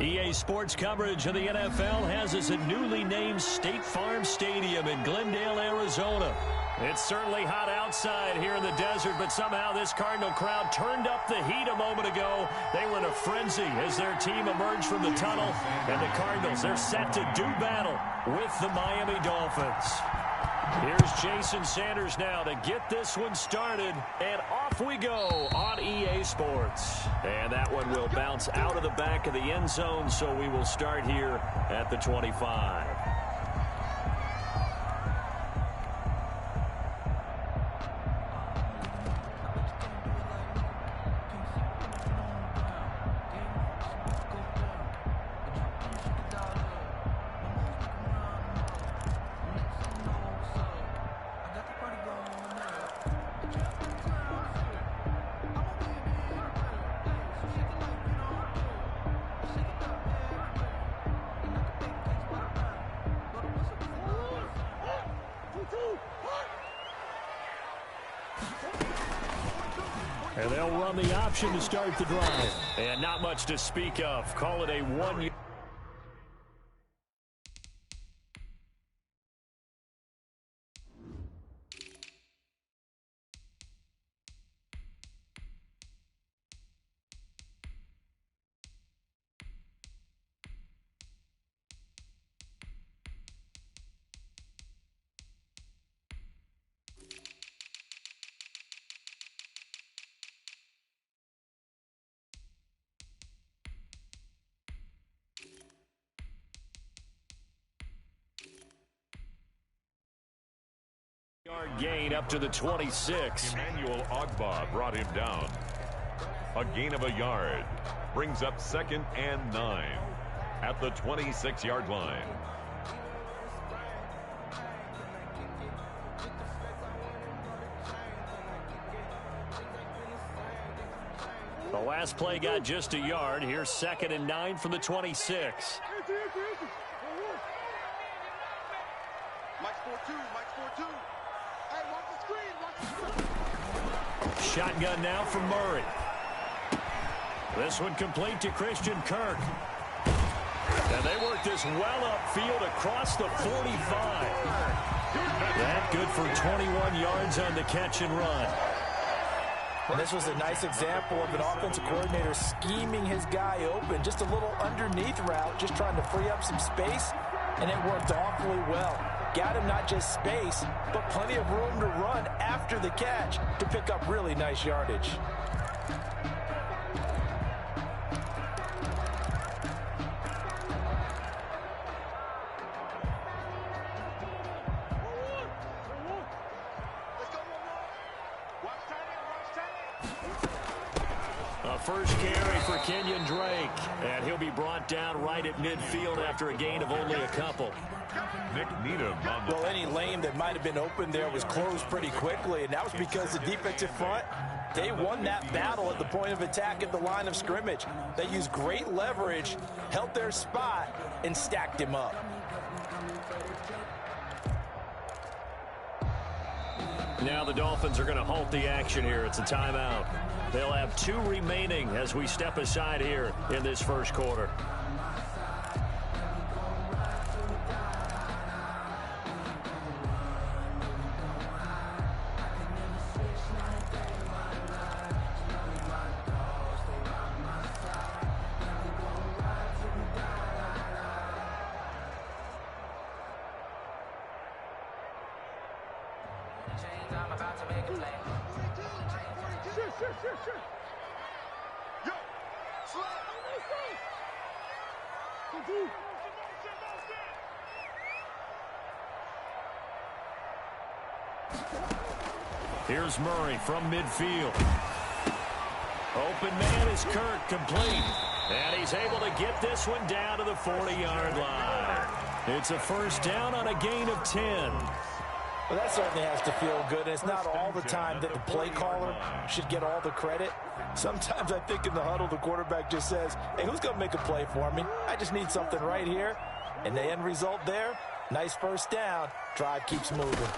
EA Sports coverage of the NFL has us at newly named State Farm Stadium in Glendale, Arizona. It's certainly hot outside here in the desert, but somehow this Cardinal crowd turned up the heat a moment ago. They were in a frenzy as their team emerged from the tunnel. And the Cardinals, they're set to do battle with the Miami Dolphins. Here's Jason Sanders now to get this one started. And off we go on EA Sports. And that one will bounce out of the back of the end zone, so we will start here at the 25. And they'll run the option to start the drive. And not much to speak of. Call it a 1-yard. Gain up to the 26. Emmanuel Ogbah brought him down. A gain of a yard brings up 2nd and 9 at the 26-yard line. The last play got just a yard. Here's 2nd and 9 from the 26. Shotgun now from Murray. This one complete to Christian Kirk. And they work this well upfield across the 45. That good for 21 yards on the catch and run. And this was a nice example of an offensive coordinator scheming his guy open. Just a little underneath route, just trying to free up some space. And it worked awfully well. Got him not just space, but plenty of room to run after the catch to pick up really nice yardage. A first carry for Kenyon Drake, and he'll be brought down right at midfield after a gain of only a couple. Nick Needham on the... Well, any lane that might have been open there was closed pretty quickly, and that was because the defensive front, they won that battle at the point of attack at the line of scrimmage. They used great leverage, held their spot, and stacked him up. Now the Dolphins are going to halt the action here. It's a timeout. They'll have 2 remaining as we step aside here in this first quarter. Here's Murray from midfield. Open man is Kirk, complete. And he's able to get this one down to the 40-yard line. It's a first down on a gain of 10. Well, that certainly has to feel good. And it's not all the time that the play caller should get all the credit. Sometimes I think in the huddle, the quarterback just says, hey, who's going to make a play for me? I just need something right here. And the end result there, nice first down. Drive keeps moving.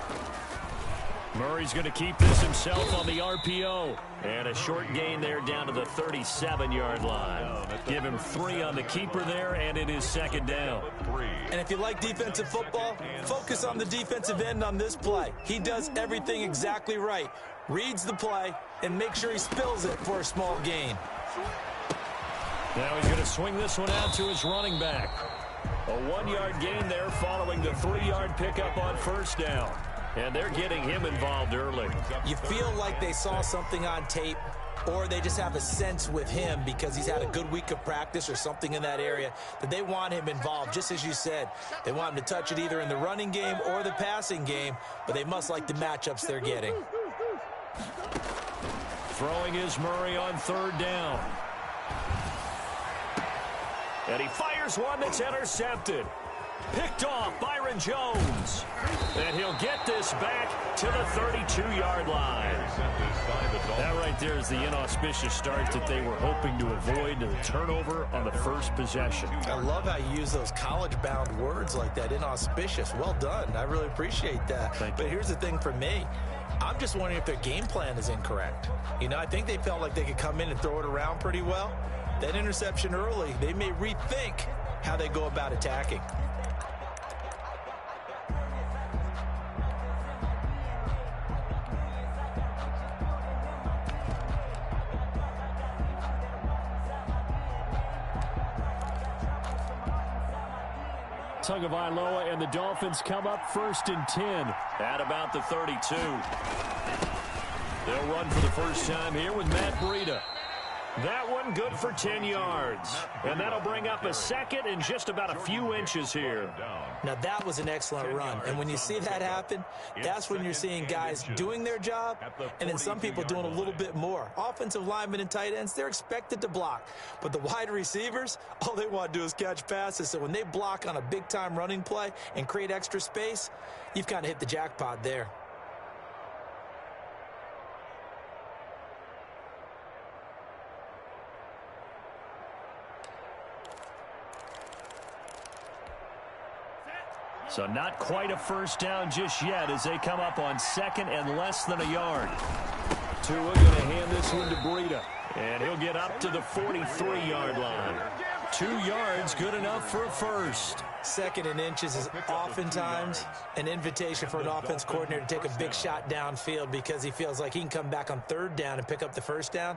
Murray's going to keep this himself on the RPO. And a short gain there down to the 37-yard line. Give him 3 on the keeper there, and it is second down. And if you like defensive football, focus on the defensive end on this play. He does everything exactly right. Reads the play and makes sure he spills it for a small gain. Now he's going to swing this one out to his running back. A 1-yard gain there following the 3-yard pickup on first down. And they're getting him involved early. You feel like they saw something on tape, or they just have a sense with him because he's had a good week of practice or something in that area that they want him involved. Just as you said, they want him to touch it either in the running game or the passing game, but they must like the matchups they're getting. Throwing is Murray on third down. And he fires one that's intercepted. Picked off Byron Jones. And he'll get this back to the 32-yard line. That right there is the inauspicious start that they were hoping to avoid, the turnover on the first possession. I love how you use those college-bound words like that, inauspicious. Well done. I really appreciate that. But here's the thing for me. I'm just wondering if their game plan is incorrect. You know, I think they felt like they could come in and throw it around pretty well. That interception early, they may rethink how they go about attacking. Tagovailoa and the Dolphins come up first and 10 at about the 32. They'll run for the first time here with Matt Breida. That one good for 10 yards. And that'll bring up a second and just about a few inches here. Now, that was an excellent run. And when you see that happen, that's when you're seeing guys doing their job and then some people doing a little bit more. Offensive linemen and tight ends, they're expected to block. But the wide receivers, all they want to do is catch passes. So when they block on a big-time running play and create extra space, you've kind of hit the jackpot there. So not quite a first down just yet as they come up on second and less than a yard. Tua going to hand this one to Breida. And he'll get up to the 43-yard line. 2 yards, good enough for a first. Second and inches is oftentimes an invitation for an offense coordinator to take a big shot downfield because he feels like he can come back on third down and pick up the first down.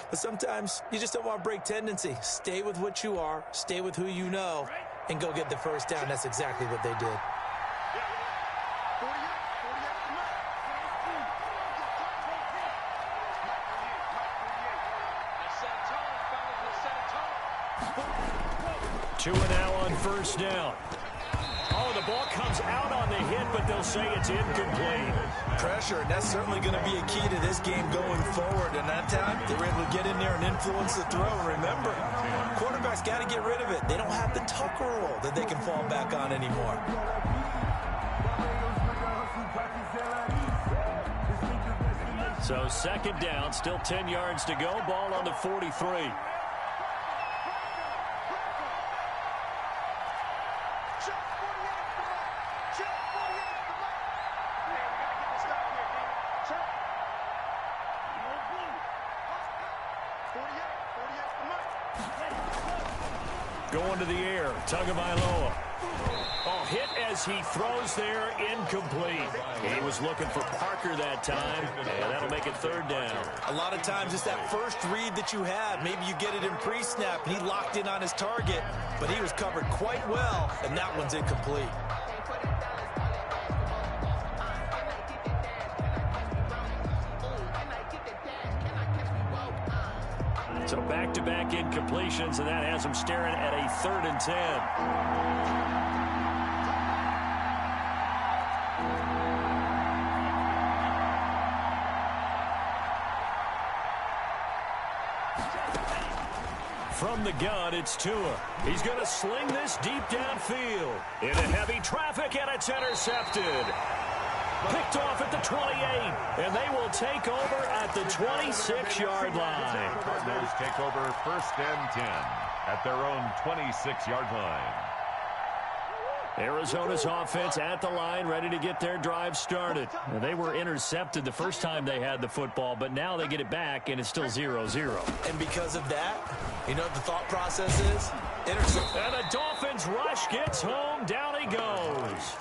But sometimes you just don't want to break tendency. Stay with what you are, stay with who you know, and go get the first down. That's exactly what they did. Tua now on first down. Oh, the ball comes out on the hit, but they'll say it's incomplete. Pressure, and that's certainly going to be a key to this game going forward. And that time, they were able to get in there and influence the throw. Remember, quarterbacks got to get rid of it. They don't have the Tucker rule that they can fall back on anymore. So second down, still 10 yards to go. Ball on the 43. Going to the air, Tagovailoa. Oh, hit as he throws there, incomplete. He was looking for Parker that time, and that'll make it third down. A lot of times it's that first read that you have. Maybe you get it in pre-snap, and he locked in on his target, but he was covered quite well, and that one's incomplete. So back-to-back incompletions, and that has him staring at a 3rd and 10. From the gun, it's Tua. He's going to sling this deep downfield. Into heavy traffic, and it's intercepted. Picked off at the 28, and they will take over at the 26-yard line. Cardinals take over 1st and 10 at their own 26-yard line. Arizona's offense at the line, ready to get their drive started. They were intercepted the first time they had the football, but now they get it back, and it's still 0-0. And because of that, you know what the thought process is? Intercept. And the Dolphins rush gets home. Down he goes.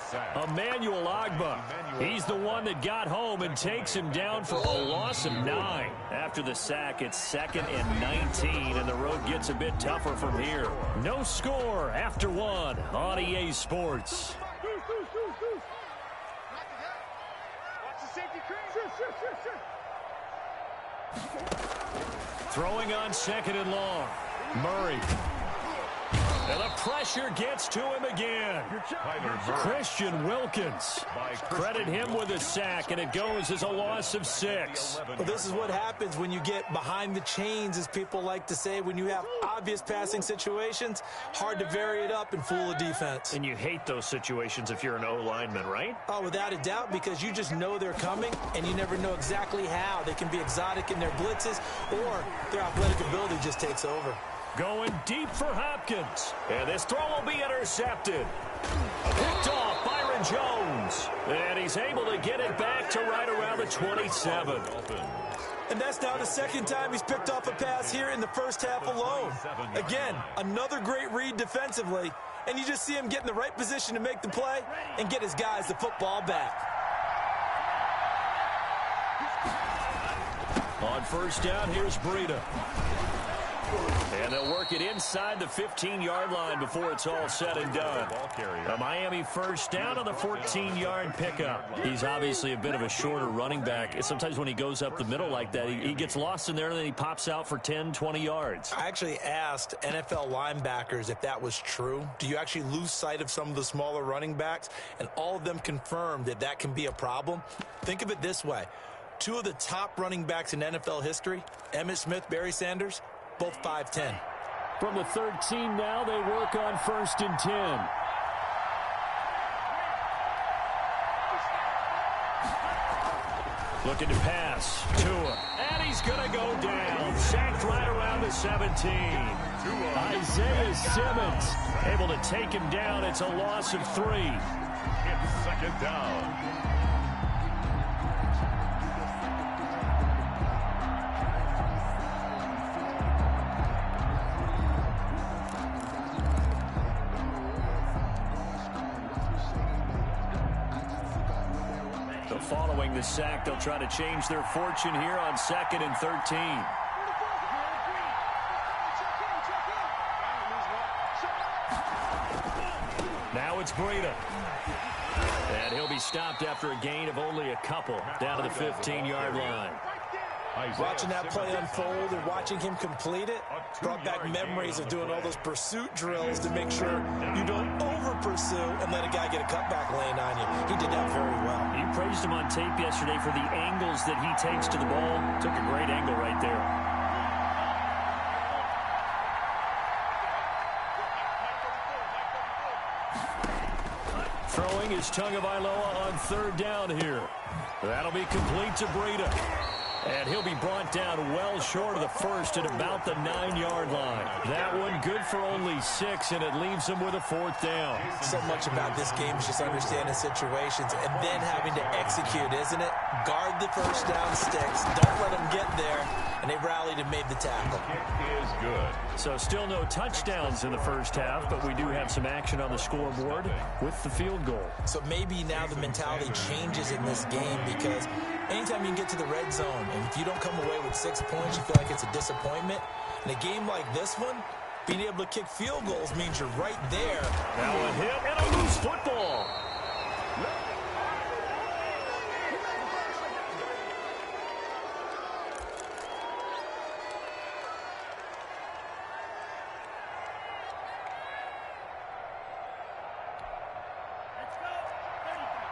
Emmanuel Ogbah. He's the one that got home and takes him down for a loss of 9. After the sack, it's 2nd and 19, and the road gets a bit tougher from here. No score after 1 on EA Sports. Throwing on 2nd and long. Murray. And the pressure gets to him again. Christian Wilkins. Credit him with a sack, and it goes as a loss of 6. Well, this is what happens when you get behind the chains, as people like to say. When you have obvious passing situations, hard to vary it up and fool a defense. And you hate those situations if you're an O-lineman, right? Oh, without a doubt, because you just know they're coming, and you never know exactly how. They can be exotic in their blitzes, or their athletic ability just takes over. Going deep for Hopkins. And this throw will be intercepted. Picked off Byron Jones. And he's able to get it back to right around the 27. And that's now the second time he's picked off a pass here in the first half alone. Again, another great read defensively. And you just see him get in the right position to make the play and get his guys the football back. On first down, here's Breida. And they'll work it inside the 15-yard line before it's all said and done. A Miami first down on the 14-yard pickup. He's obviously a bit of a shorter running back. Sometimes when he goes up the middle like that, he gets lost in there, and then he pops out for 10, 20 yards. I actually asked NFL linebackers if that was true. Do you actually lose sight of some of the smaller running backs? And all of them confirmed that that can be a problem. Think of it this way. 2 of the top running backs in NFL history, Emmitt Smith, Barry Sanders, both 5'10". From the 13 now, they work on 1st and 10. Looking to pass. Tua. And he's going to go down. Sacked right around the 17. Isaiah Simmons able to take him down. It's a loss of 3. It's 2nd down. Following the sack, they'll try to change their fortune here on 2nd and 13. Now it's Breida. And he'll be stopped after a gain of only a couple down to the 15-yard line. Watching that play unfold and watching him complete it brought back memories of doing all those pursuit drills to make sure you don't over-pursue and let a guy get a cutback lane on you. He did that very well. You praised him on tape yesterday for the angles that he takes to the ball. Took a great angle right there. Throwing is Tagovailoa on 3rd down here. That'll be complete to Breida. And he'll be brought down well short of the first at about the 9-yard line. That one good for only 6, and it leaves him with a 4th down. So much about this game is just understanding situations and then having to execute, isn't it? Guard the first down sticks. Don't let them get there. And they rallied and made the tackle. It is good. So still no touchdowns in the first half, but we do have some action on the scoreboard with the field goal. So maybe now the mentality changes in this game, because anytime you can get to the red zone, and if you don't come away with 6 points, you feel like it's a disappointment. In a game like this one, being able to kick field goals means you're right there. Now a hit and a loose football.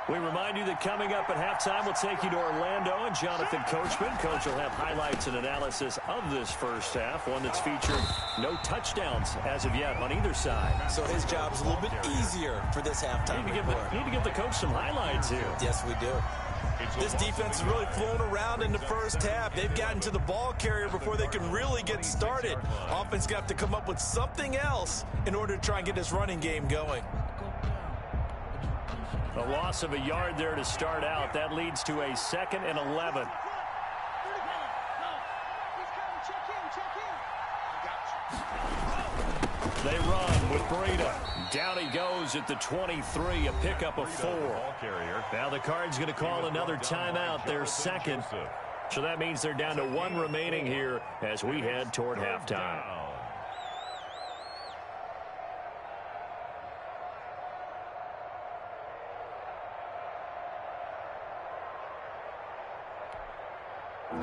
We remind you that coming up at halftime, we'll take you to Orlando and Jonathan Coachman. Coach will have highlights and analysis of this first half, one that's featured no touchdowns as of yet on either side. So his job's a little bit easier for this halftime report. Need to give the coach some highlights here. Yes, we do. This defense is really flown around in the first half. They've gotten to the ball carrier before they can really get started. Offense got to come up with something else in order to try and get this running game going. A loss of a yard there to start out. That leads to a 2nd and 11. They run with Breida. Down he goes at the 23, a pickup of 4. Now the Cards going to call another timeout, their 2nd. So that means they're down to 1 remaining here as we head toward halftime.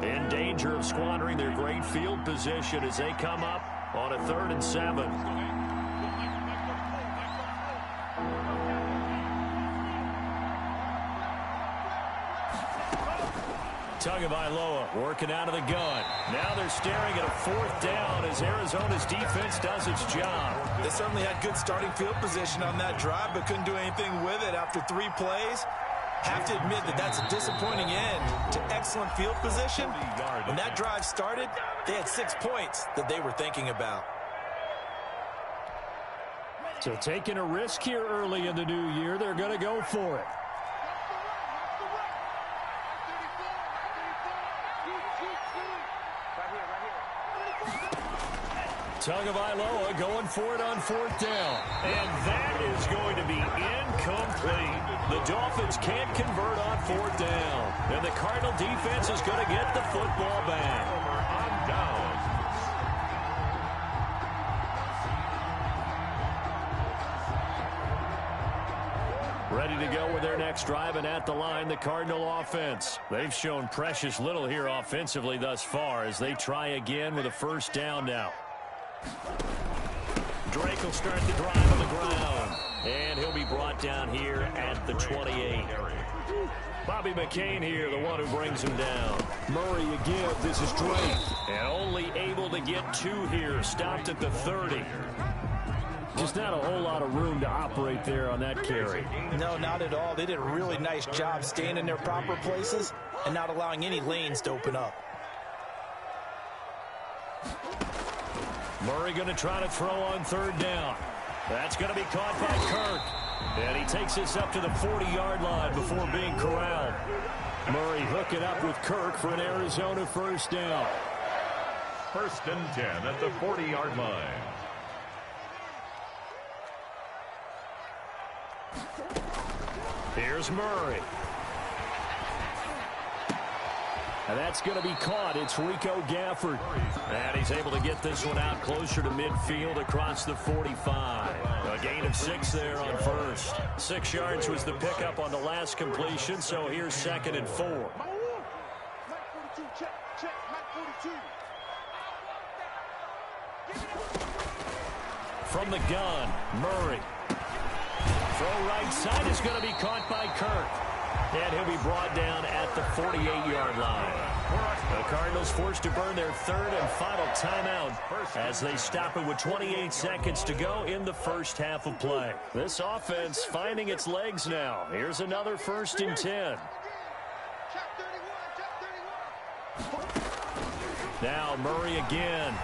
In danger of squandering their great field position as they come up on a 3rd and 7. Tagovailoa working out of the gun. Now they're staring at a 4th down as Arizona's defense does its job. They certainly had good starting field position on that drive, but couldn't do anything with it after 3 plays. Have to admit that that's a disappointing end to excellent field position. When that drive started, they had 6 points that they were thinking about. So taking a risk here early in the new year, they're going to go for it. Tagovailoa going for it on 4th down. And that is going to be incomplete. The Dolphins can't convert on 4th down. And the Cardinal defense is going to get the football back. On down. Ready to go with their next drive, and at the line, the Cardinal offense. They've shown precious little here offensively thus far as they try again with a 1st down now. Drake will start the drive on the ground, and he'll be brought down here at the 28. Bobby McCain here, the one who brings him down. Murray again, this is Drake. And only able to get 2 here, stopped at the 30. Just not a whole lot of room to operate there on that carry. No, not at all. They did a really nice job staying in their proper places and not allowing any lanes to open up. Murray going to try to throw on 3rd down. That's going to be caught by Kirk. And he takes this up to the 40-yard line before being corralled. Murray hooking up with Kirk for an Arizona 1st down. 1st and 10 at the 40-yard line. Here's Murray. And that's going to be caught. It's Rico Gafford. And he's able to get this one out closer to midfield across the 45. A gain of 6 there on 1st. 6 yards was the pickup on the last completion, so here's 2nd and 4. From the gun, Murray. Throw right side is going to be caught by Kirk. And he'll be brought down at the 48-yard line. The Cardinals forced to burn their 3rd and final timeout as they stop it with 28 seconds to go in the 1st half of play. This offense finding its legs now. Here's another 1st and 10. Now Murray again.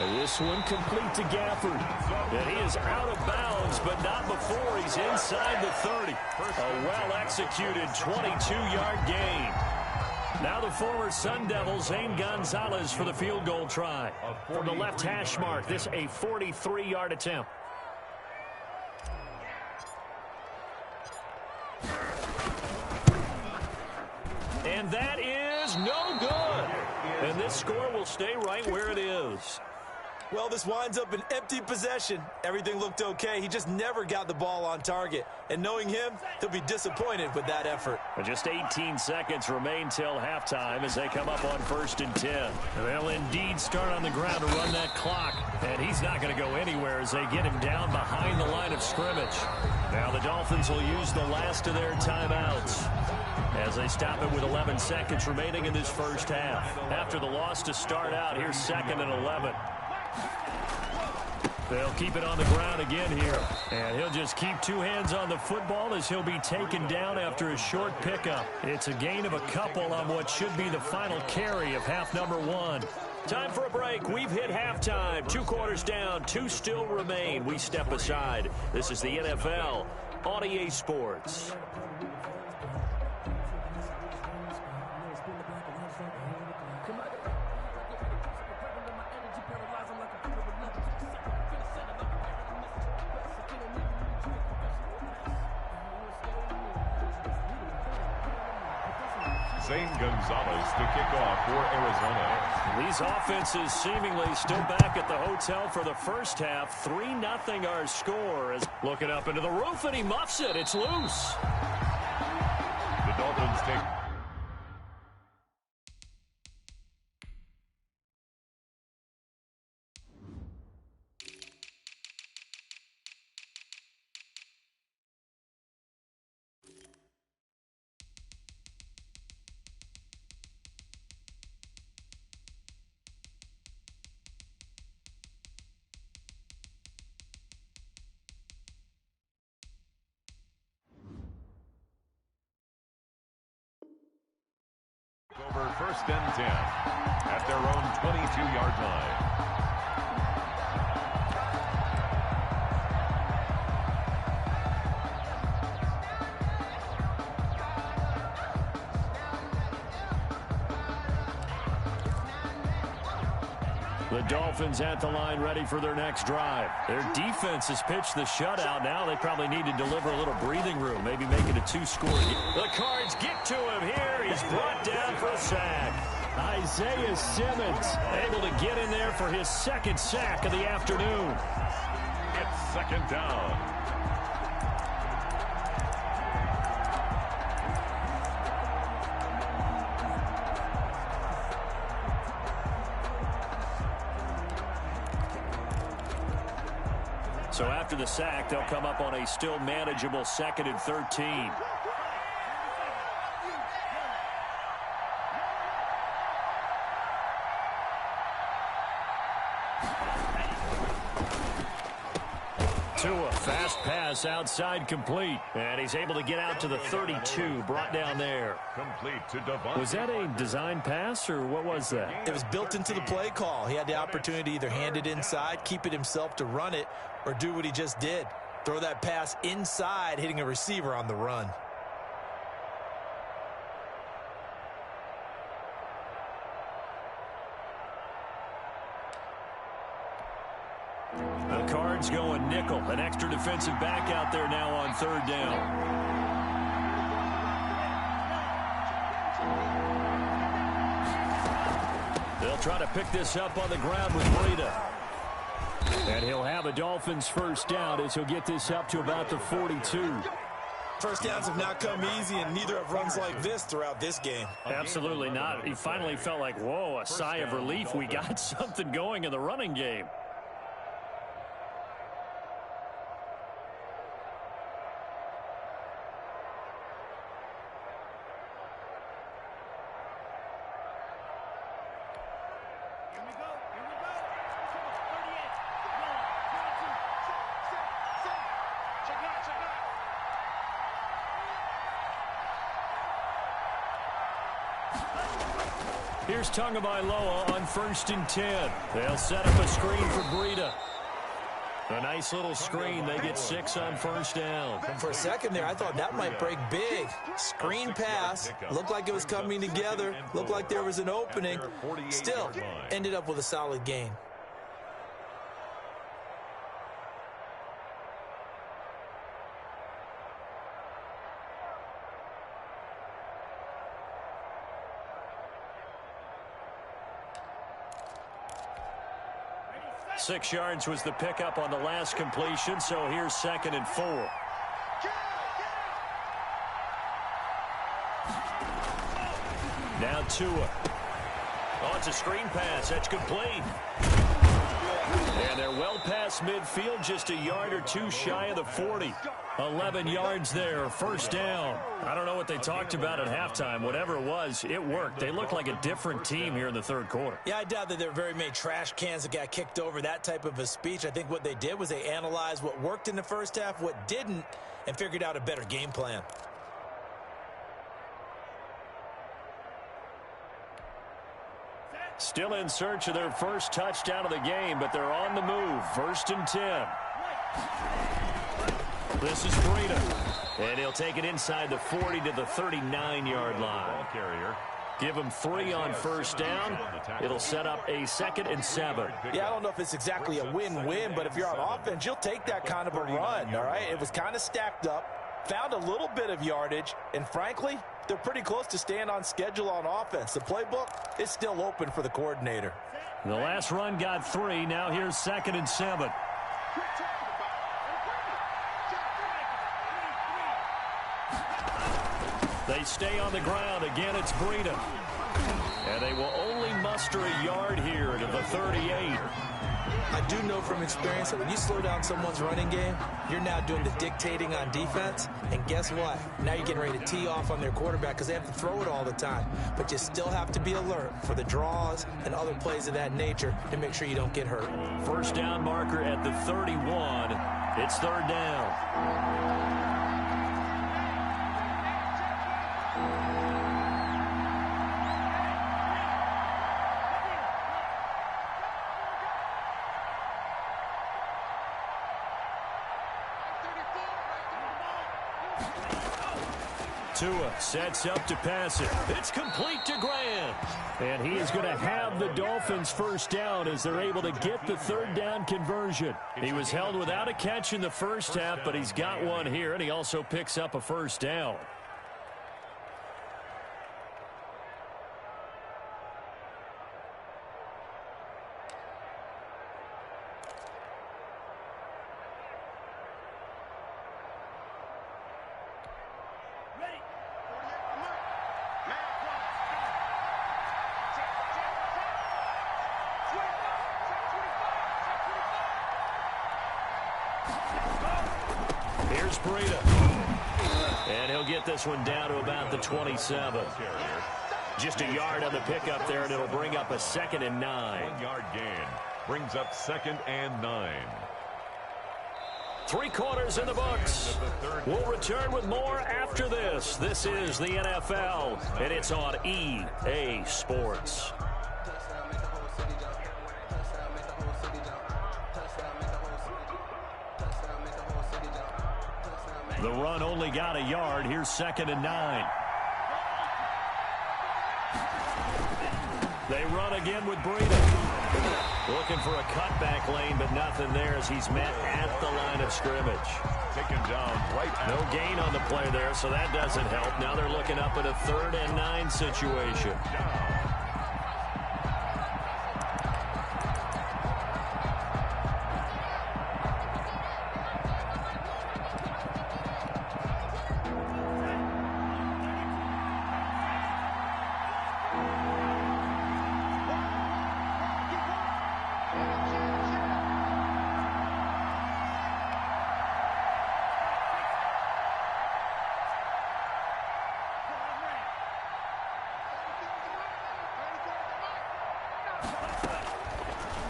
And this one complete to Gafford. And he is out of bounds, but not before he's inside the 30. A well-executed 22-yard gain. Now the former Sun Devil, Zane Gonzalez, for the field goal try. From the left hash mark, this a 43-yard attempt. And that is no good. And this score will stay right where it is. Well, this winds up an empty possession. Everything looked okay. He just never got the ball on target. And knowing him, he'll be disappointed with that effort. And just 18 seconds remain till halftime as they come up on 1st and 10. They'll indeed start on the ground to run that clock. And he's not going to go anywhere as they get him down behind the line of scrimmage. Now the Dolphins will use the last of their timeouts as they stop it with 11 seconds remaining in this 1st half. After the loss to start out, here's 2nd and 11. They'll keep it on the ground again here. And he'll just keep 2 hands on the football as he'll be taken down after a short pickup. It's a gain of a couple on what should be the final carry of half number 1. Time for a break. We've hit halftime. 2 quarters down. 2 still remain. We step aside. This is the NFL on EA Sports. Zane Gonzalez to kick off for Arizona. These offenses seemingly still back at the hotel for the first half. 3-0 our score. Is looking up into the roof, and he muffs it. It's loose. The Dolphins take... over 1st and 10 at their own 22-yard line. The Dolphins at the line ready for their next drive. Their defense has pitched the shutout. Now they probably need to deliver a little breathing room, maybe make it a 2-score game. The Cards get to him here. He's brought down for a sack. Isaiah Simmons able to get in there for his 2nd sack of the afternoon. It's 2nd down. So after the sack, they'll come up on a still manageable 2nd and 13. Tua, fast pass outside, complete. And he's able to get out to the 32, brought down there. Complete to Devontae. Was that a design pass, or what was that? It was built into the play call. He had the opportunity to either hand it inside, keep it himself to run it, or do what he just did. Throw that pass inside, hitting a receiver on the run. The Cards going nickel. An extra defensive back out there now on 3rd down. They'll try to pick this up on the ground with Breida. And he'll have a Dolphins 1st down as he'll get this up to about the 42. First downs have not come easy, and neither have runs like this throughout this game. Absolutely not. He finally felt like, whoa, a sigh of relief. We got something going in the running game. Here's Tagovailoa on 1st and 10. They'll set up a screen for Breida. A nice little screen. They get 6 on 1st down. For a second there, I thought that might break big. Screen pass. Looked like it was coming together. Looked like there was an opening. Still, ended up with a solid gain. Six yards was the pickup on the last completion, so here's 2nd and 4. Now Tua. Oh, it's a screen pass. That's complete. And they're well past midfield, just a yard or 2 shy of the 40. 11 yards there, 1st down. I don't know what they talked about at halftime. Whatever it was, it worked. They look like a different team here in the 3rd quarter. Yeah, I doubt that there were very many trash cans that got kicked over, that type of a speech. I think what they did was they analyzed what worked in the first half, what didn't, and figured out a better game plan. Still in search of their first touchdown of the game, but they're on the move. 1st and 10. This is Breida. And he'll take it inside the 40 to the 39-yard line. Ball carrier. Give him 3 on 1st down. It'll set up a 2nd and 7. Yeah, I don't know if it's exactly a win-win, but if you're on offense, you'll take that kind of a run, all right? It was kind of stacked up, found a little bit of yardage, and frankly, they're pretty close to staying on schedule on offense. The playbook is still open for the coordinator. The last run got 3. Now here's 2nd and 7. They stay on the ground. Again, it's Breida. And they will only muster a yard here to the 38. I do know from experience that when you slow down someone's running game, you're now doing the dictating on defense. And guess what? Now you're getting ready to tee off on their quarterback because they have to throw it all the time. But you still have to be alert for the draws and other plays of that nature to make sure you don't get hurt. 1st down marker at the 31. It's 3rd down. Tua sets up to pass it. It's complete to Graham. And he is going to have the Dolphins' 1st down as they're able to get the 3rd down conversion. He was held without a catch in the 1st half, but he's got one here, and he also picks up a 1st down. Here's Breida. And he'll get this one down to about the 27. Just a yard on the pickup there, and it'll bring up a 2nd and 9. 1-yard gain. Brings up 2nd and 9. 3 quarters in the books. We'll return with more after this. This is the NFL, and it's on EA Sports. The run only got a yard. Here's 2nd and 9. They run again with Breida. Looking for a cutback lane, but nothing there as he's met at the line of scrimmage. Taken down right at No gain on the play there, so that doesn't help. Now they're looking up at a 3rd and 9 situation.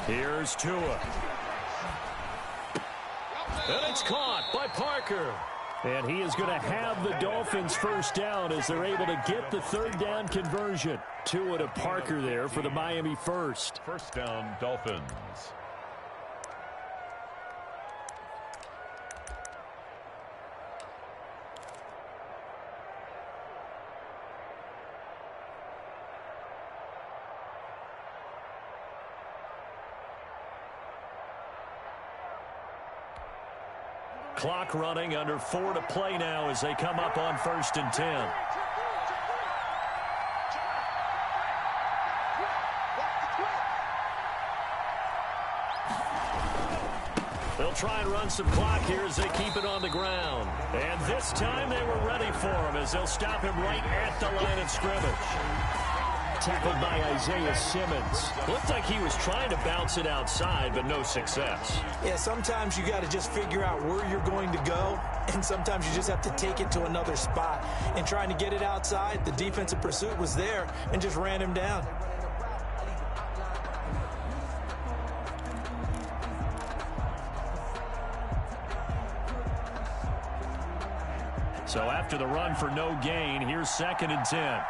Here's Tua. And it's caught by Parker. And he is going to have the Dolphins' 1st down as they're able to get the 3rd down conversion. Tua to Parker there for the Miami 1st. 1st down, Dolphins. Clock running, under 4 to play now as they come up on 1st and 10. They'll try and run some clock here as they keep it on the ground. And this time they were ready for him as they'll stop him right at the line of scrimmage. Tackled by Isaiah Simmons. Looked like he was trying to bounce it outside, but no success. Yeah, sometimes you got to just figure out where you're going to go, and sometimes you just have to take it to another spot. And trying to get it outside, the defensive pursuit was there and just ran him down. So after the run for no gain, here's 2nd and 10.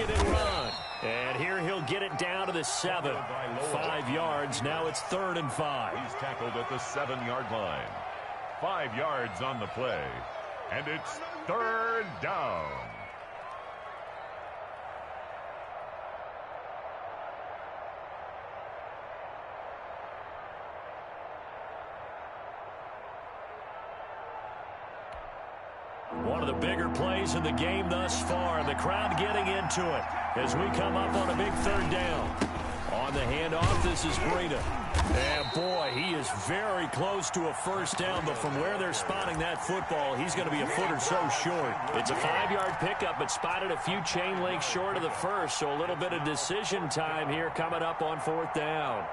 it and run. And here he'll get it down to the 7. 5 yards. Now it's 3rd and 5. He's tackled at the 7-yard line. 5 yards on the play. And it's 3rd down. One of the bigger plays in the game thus far, and the crowd getting into it as we come up on a big 3rd down. On the handoff, this is Breida. And boy, he is very close to a 1st down, but from where they're spotting that football, he's going to be a foot or so short. It's a 5-yard pickup, but spotted a few chain links short of the 1st, so a little bit of decision time here coming up on 4th down.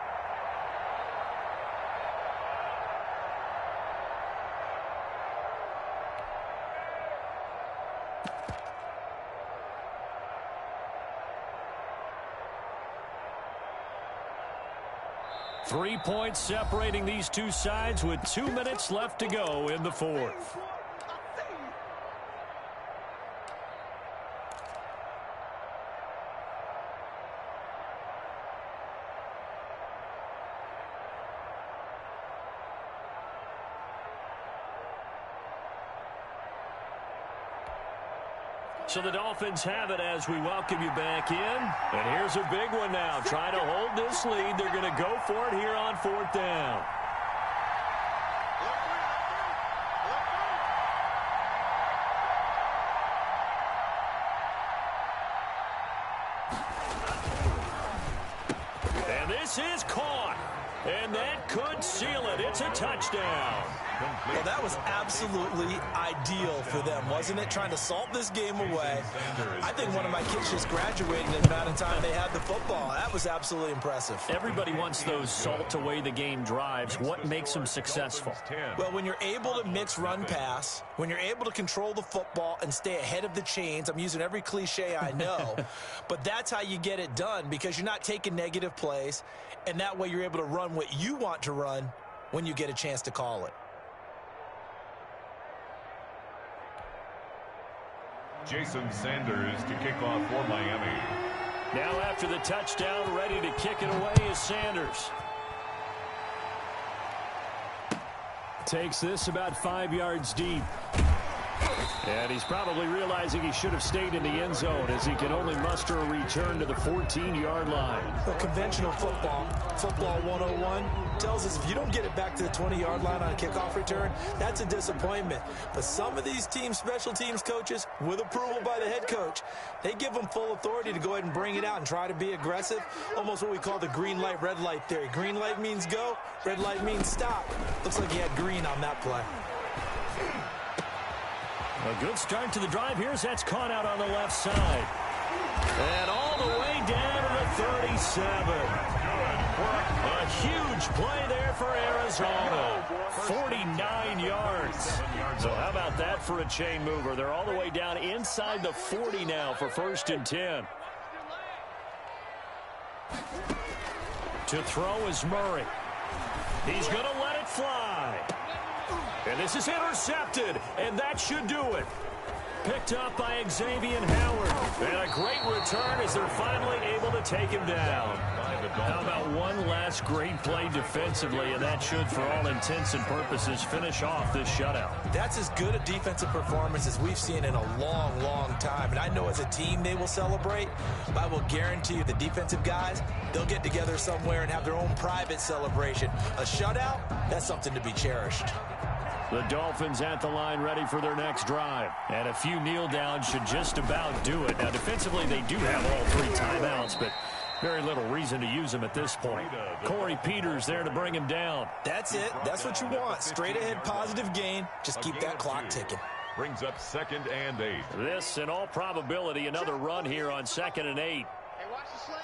Three points separating these two sides with 2 minutes left to go in the 4th. So the Dolphins have it as we welcome you back in. And here's a big one now. Trying to hold this lead. They're going to go for it here on 4th down. And this is caught. And that could seal it. It's a touchdown. Well, that was absolutely ideal for them, wasn't it? Trying to salt this game away. I think one of my kids just graduated in the amount of time they had the football. That was absolutely impressive. Everybody wants those salt away the game drives. What makes them successful? Well, when you're able to mix run-pass, when you're able to control the football and stay ahead of the chains, I'm using every cliche I know, but that's how you get it done because you're not taking negative plays, and that way you're able to run what you want to run when you get a chance to call it. Jason Sanders to kick off for Miami. Now after the touchdown, ready to kick it away is Sanders. Takes this about 5 yards deep. And he's probably realizing he should have stayed in the end zone as he can only muster a return to the 14-yard line. Well, conventional football 101, tells us if you don't get it back to the 20-yard line on a kickoff return, that's a disappointment. But some of these teams, special teams coaches, with approval by the head coach, they give them full authority to go ahead and bring it out and try to be aggressive, almost what we call the green light, red light theory. Green light means go, red light means stop. Looks like he had green on that play. A good start to the drive here as that's caught out on the left side. And all the way down to the 37. A huge play there for Arizona. 49 yards. So how about that for a chain mover? They're all the way down inside the 40 now for 1st and 10. To throw is Murray. He's going to let it fly. And this is intercepted, and that should do it. Picked up by Xavier Howard. And a great return as they're finally able to take him down. How about one last great play defensively, and that should, for all intents and purposes, finish off this shutout. That's as good a defensive performance as we've seen in a long, long time. And I know as a team they will celebrate, but I will guarantee you the defensive guys, they'll get together somewhere and have their own private celebration. A shutout, that's something to be cherished. The Dolphins at the line ready for their next drive. And a few kneel downs should just about do it. Now, defensively, they do have all 3 timeouts, but very little reason to use them at this point. Corey Peters there to bring him down. That's it. That's what you want. Straight ahead positive gain. Just keep that clock ticking. Brings up 2nd and 8. This, in all probability, another run here on 2nd and 8. Hey, watch the slant.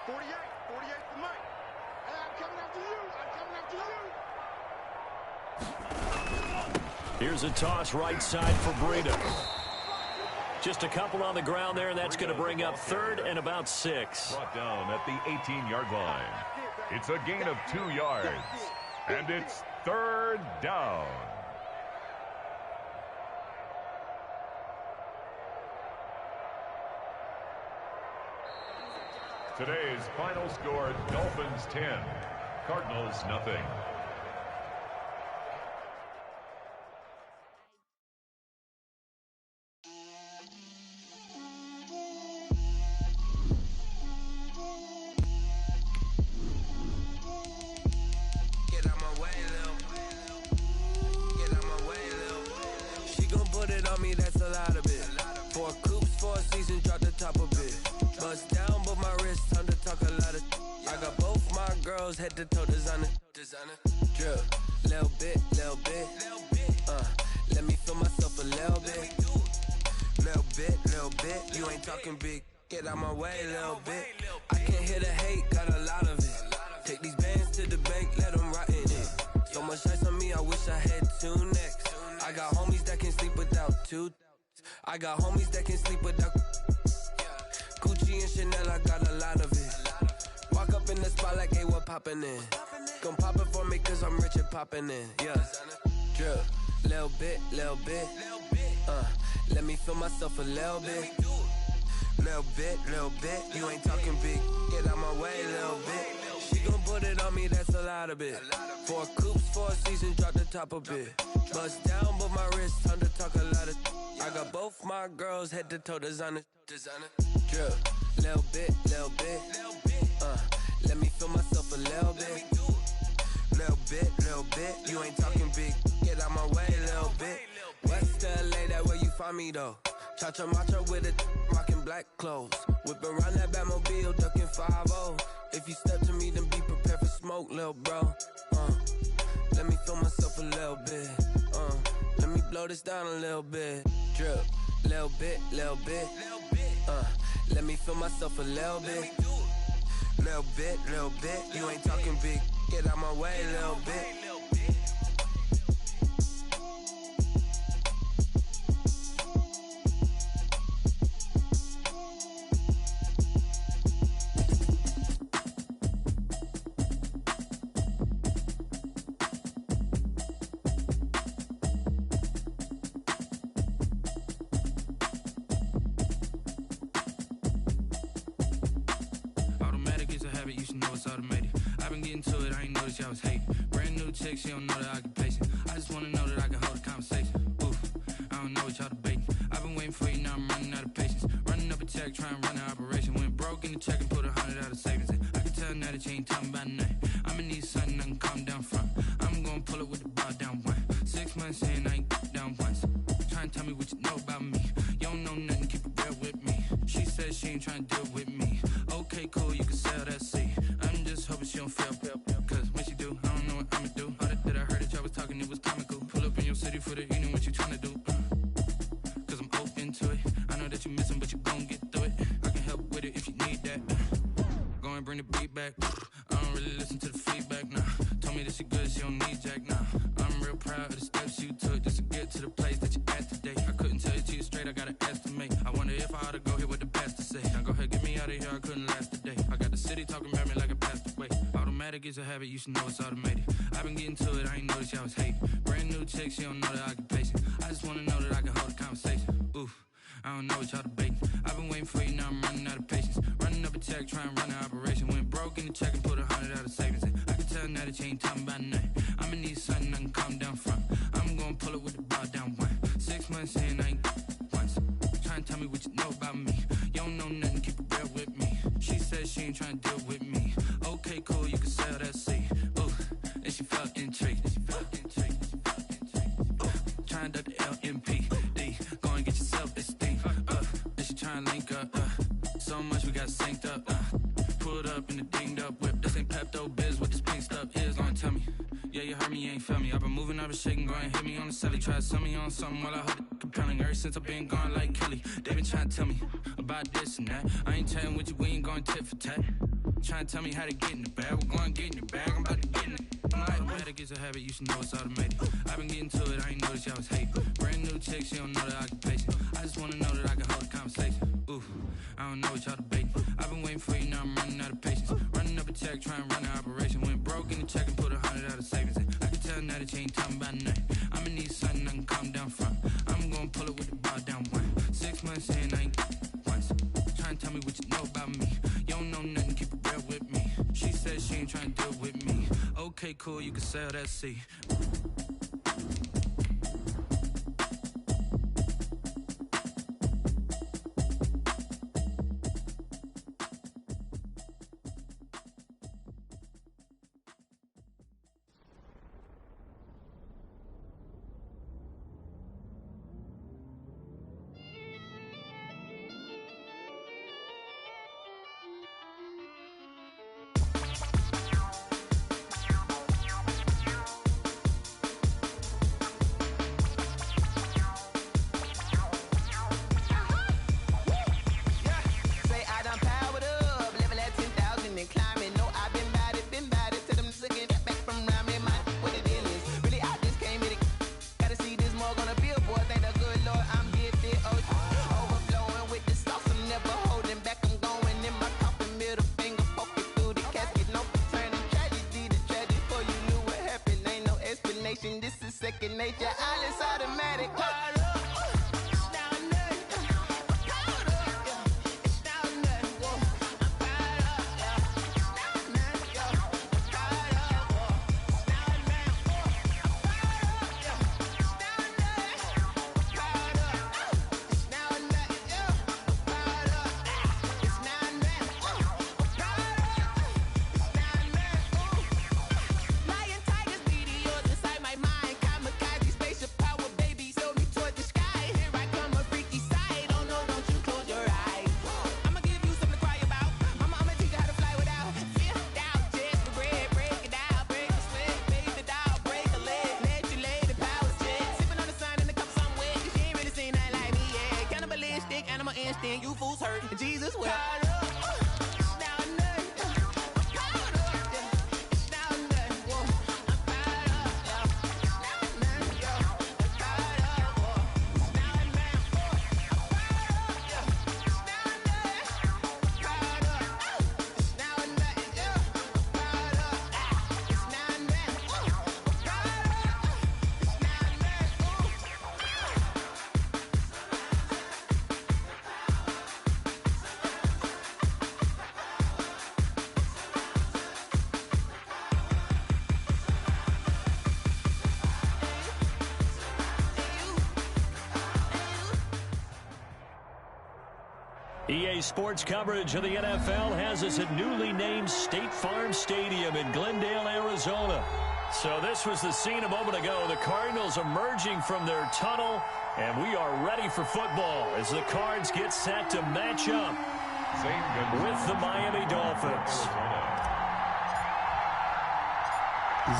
48 for Mike. Hey, I'm coming after you. I'm coming after you. Here's a toss right side for Breida. Just a couple on the ground there, and that's going to bring up 3rd and about 6. Brought down at the 18-yard line. It's a gain of 2 yards. And it's 3rd down. Today's final score, Dolphins 10, Cardinals nothing. Get out my way, Lil. Get out my way, Lil. She gon' put it on me, that's a lot of it. 4 coops, 4 seasons, drop the top a bit. Bust down, but my wrist, time to talk a lot of. I got both my girls, head to toe designer. Drip, little bit. Let me feel myself a little bit. Little bit. You ain't talking big. Get out my way, little bit. I can't hear the hate, got a lot of it. Take these bands to the bank, let them rot in it. So much ice on me, I wish I had 2 necks. I got homies that can sleep without 2. I got homies that can sleep without Gucci and Chanel, I got a lot of it. Walk up in the spot like, hey, what poppin' in? Gon' pop it for me cause I'm rich and poppin' in. Yeah, drip, little bit. Let me feel myself a little bit. Little bit. You ain't talking big. Get out my way, little bit. She gon' put it on me, that's a lot of it. 4 coops, 4 seasons, drop the top a bit. Bust down, but my wrist, time to talk a lot of. I got both my girls, head to toe designer. Drip, little bit. Let me feel myself a little bit. Little bit. You ain't talking big. Get out my way, little bit. West LA, that where you find me though. Cha-cha matcha with it, rockin' black clothes. Whip around that Batmobile, duckin' 5-0. If you step to me, then be prepared for smoke, lil' bro. Let me feel myself a little bit. Let me blow this down a little bit. Drip, little bit. Let me feel myself a little bit. Little bit. You ain't talking big. Get out my way, little bit. I was hating. Brand new chick, she don't know the occupation. I just wanna know that I can hold a conversation. Oof, I don't know what y'all debating. I've been waiting for you, now I'm running out of patience. Running up a check, trying to run an operation. Went broke in the check and put 100 out of savings in. I can tell now that you ain't talking about nothing. I'ma need something I can calm down from. I'm gonna pull it with the bar down one. 6 months in, I ain't down once. Trying to tell me what you know about me. You don't know nothing, keep it real with me. She said she ain't trying to deal with me. Okay, cool, you can sell that seat. I'm just hoping she don't fail. Cause when she do, I don't know what I'ma do. All that I heard that y'all was talking, it was comical. Pull up in your city for the evening, what you tryna do? Cause I'm open to it. I know that you missing, but you gon' get through it. I can help with it if you need that. Go and bring the beat back. I don't really listen to the feedback, nah. Told me that she good, she don't need jack, nah. I'm real proud of the steps you took just to get to the place that you at today. I couldn't tell it to you straight, I gotta estimate. I wonder if I ought to go here with the best to say. Now go ahead, get me out of here, I couldn't last a day. I got the city talking about me like I passed away. Automatic is a habit, you should know it's automated. I've been getting to it, I ain't noticed y'all was hating. Brand new chick, she don't know the occupation. I just wanna know that I can hold a conversation. Oof, I don't know what y'all debating. I've been waiting for you, now I'm running out of patience. Running up a check, trying to run an operation. Went broke in the check and put 100 out of savings in. I can tell now that you ain't talking about nothing. I'ma need something I can calm down from. I'm gonna pull it with the bar down one. 6 months in, I ain't once. Trying to tell me what you know about me. You don't know nothing, keep it real with me. She said she ain't trying to deal with me. Okay, cool, you can sell that seat. Ooh, and she felt intrigued. Trying to duck the LMPD. Go and get your self-esteem. And she trying to link up. So much we got synced up. Pulled up in the dinged up whip. This ain't Pepto-Biz, what this pink stuff is. Gonna tell me. Yeah, you heard me, you ain't felt me. I've been moving, I've been shaking, go and hit me on the celly. Try to sell me on something while I hold it compelling. Ever since I've been gone like Kelly, they been trying to tell me about this and that. I ain't chatting with you, we ain't going tit for tat. Trying to tell me how to get in the bag. We're going to get in the bag, I'm about to get in it. Automatic is a habit, you should know it's automated. I've been getting to it, I ain't noticed y'all was hating. Brand new chick, she don't know the occupation. I just wanna know that I can hold a conversation. Oof, I don't know what y'all debating. I've been waiting for you, now I'm running out of patience. Running up a check, trying to run an operation. Went broke in the check and put 100 out of savings in. I can tell now that you ain't talking about nothing. I'ma need something I can calm down from. I'm gonna pull it with the bar down one. 6 months in, I ain't once. Trying to tell me what you know about me. You don't know nothing. cool, you can sail that sea. This is second nature. All is automatic. You fools hurt. Jesus will. EA Sports coverage of the NFL has us at newly named State Farm Stadium in Glendale, Arizona. So this was the scene a moment ago. The Cardinals emerging from their tunnel, and we are ready for football as the Cards get set to match up with the Miami Dolphins.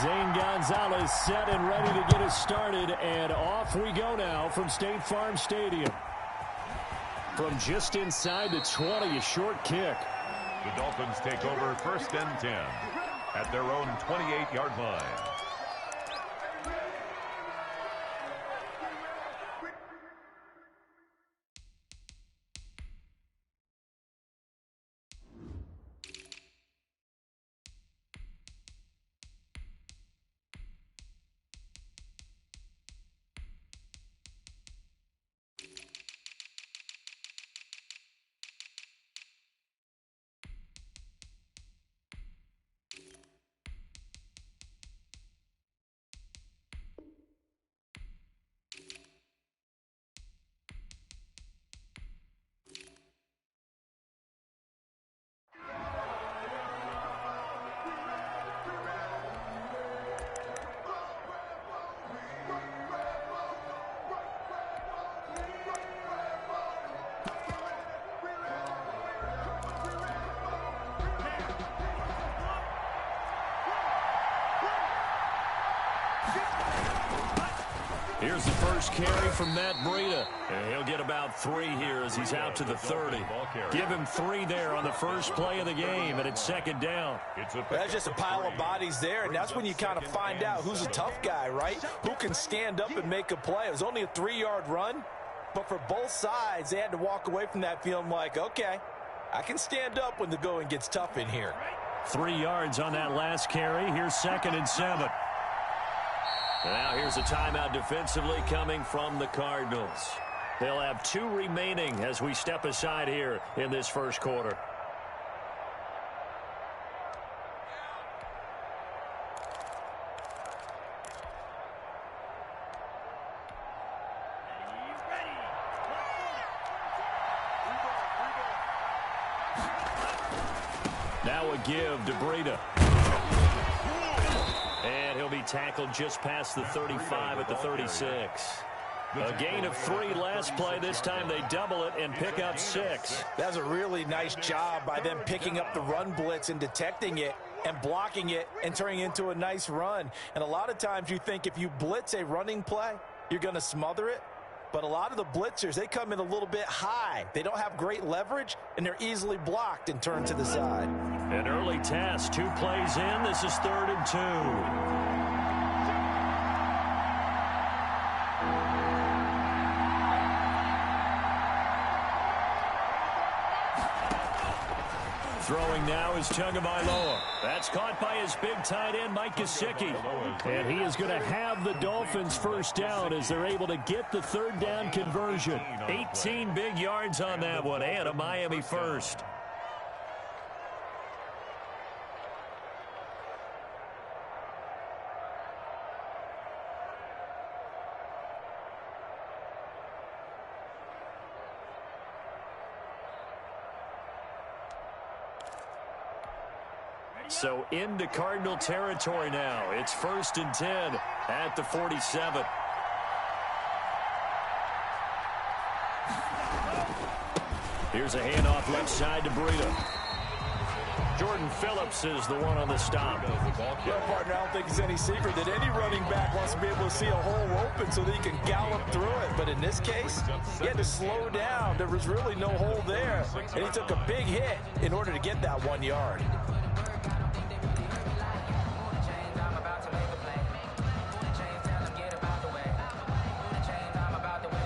Zane Gonzalez set and ready to get us started, and off we go now from State Farm Stadium. From just inside the 20, a short kick. The Dolphins take over 1st and 10 at their own 28-yard line. Here's the first carry from Matt Breida. And he'll get about 3 here as he's out to the 30. Give him 3 there on the first play of the game, and it's second down. That's just a pile of bodies there, and that's when you kind of find out who's a tough guy, right? Who can stand up and make a play. It was only a 3-yard run, but for both sides, they had to walk away from that feeling like, okay, I can stand up when the going gets tough in here. 3 yards on that last carry. Here's 2nd and 7. Now here's a timeout defensively coming from the Cardinals. They'll have 2 remaining as we step aside here in this first quarter. now a give to Breida. And he'll be tackled just past the 35 at the 36. A gain of 3 last play. This time they double it and pick up 6. That's a really nice job by them picking up the run blitz and detecting it and blocking it and turning it into a nice run. And a lot of times you think if you blitz a running play, you're going to smother it. But a lot of the blitzers, they come in a little bit high. They don't have great leverage, and they're easily blocked and turned to the side. An early test. 2 plays in. This is 3rd and 2. Throwing now is Tagovailoa. That's caught by his big tight end, Mike Gesicki. And he is going to have the Dolphins first down as they're able to get the 3rd down conversion. 18 big yards on that one, and a Miami first. So into Cardinal territory now. It's 1st and 10 at the 47. Here's a handoff left side to Breida. Jordan Phillips is the one on the stop. Well, partner, I don't think it's any secret that any running back wants to be able to see a hole open so that he can gallop through it. But in this case, he had to slow down. There was really no hole there. And he took a big hit in order to get that 1 yard.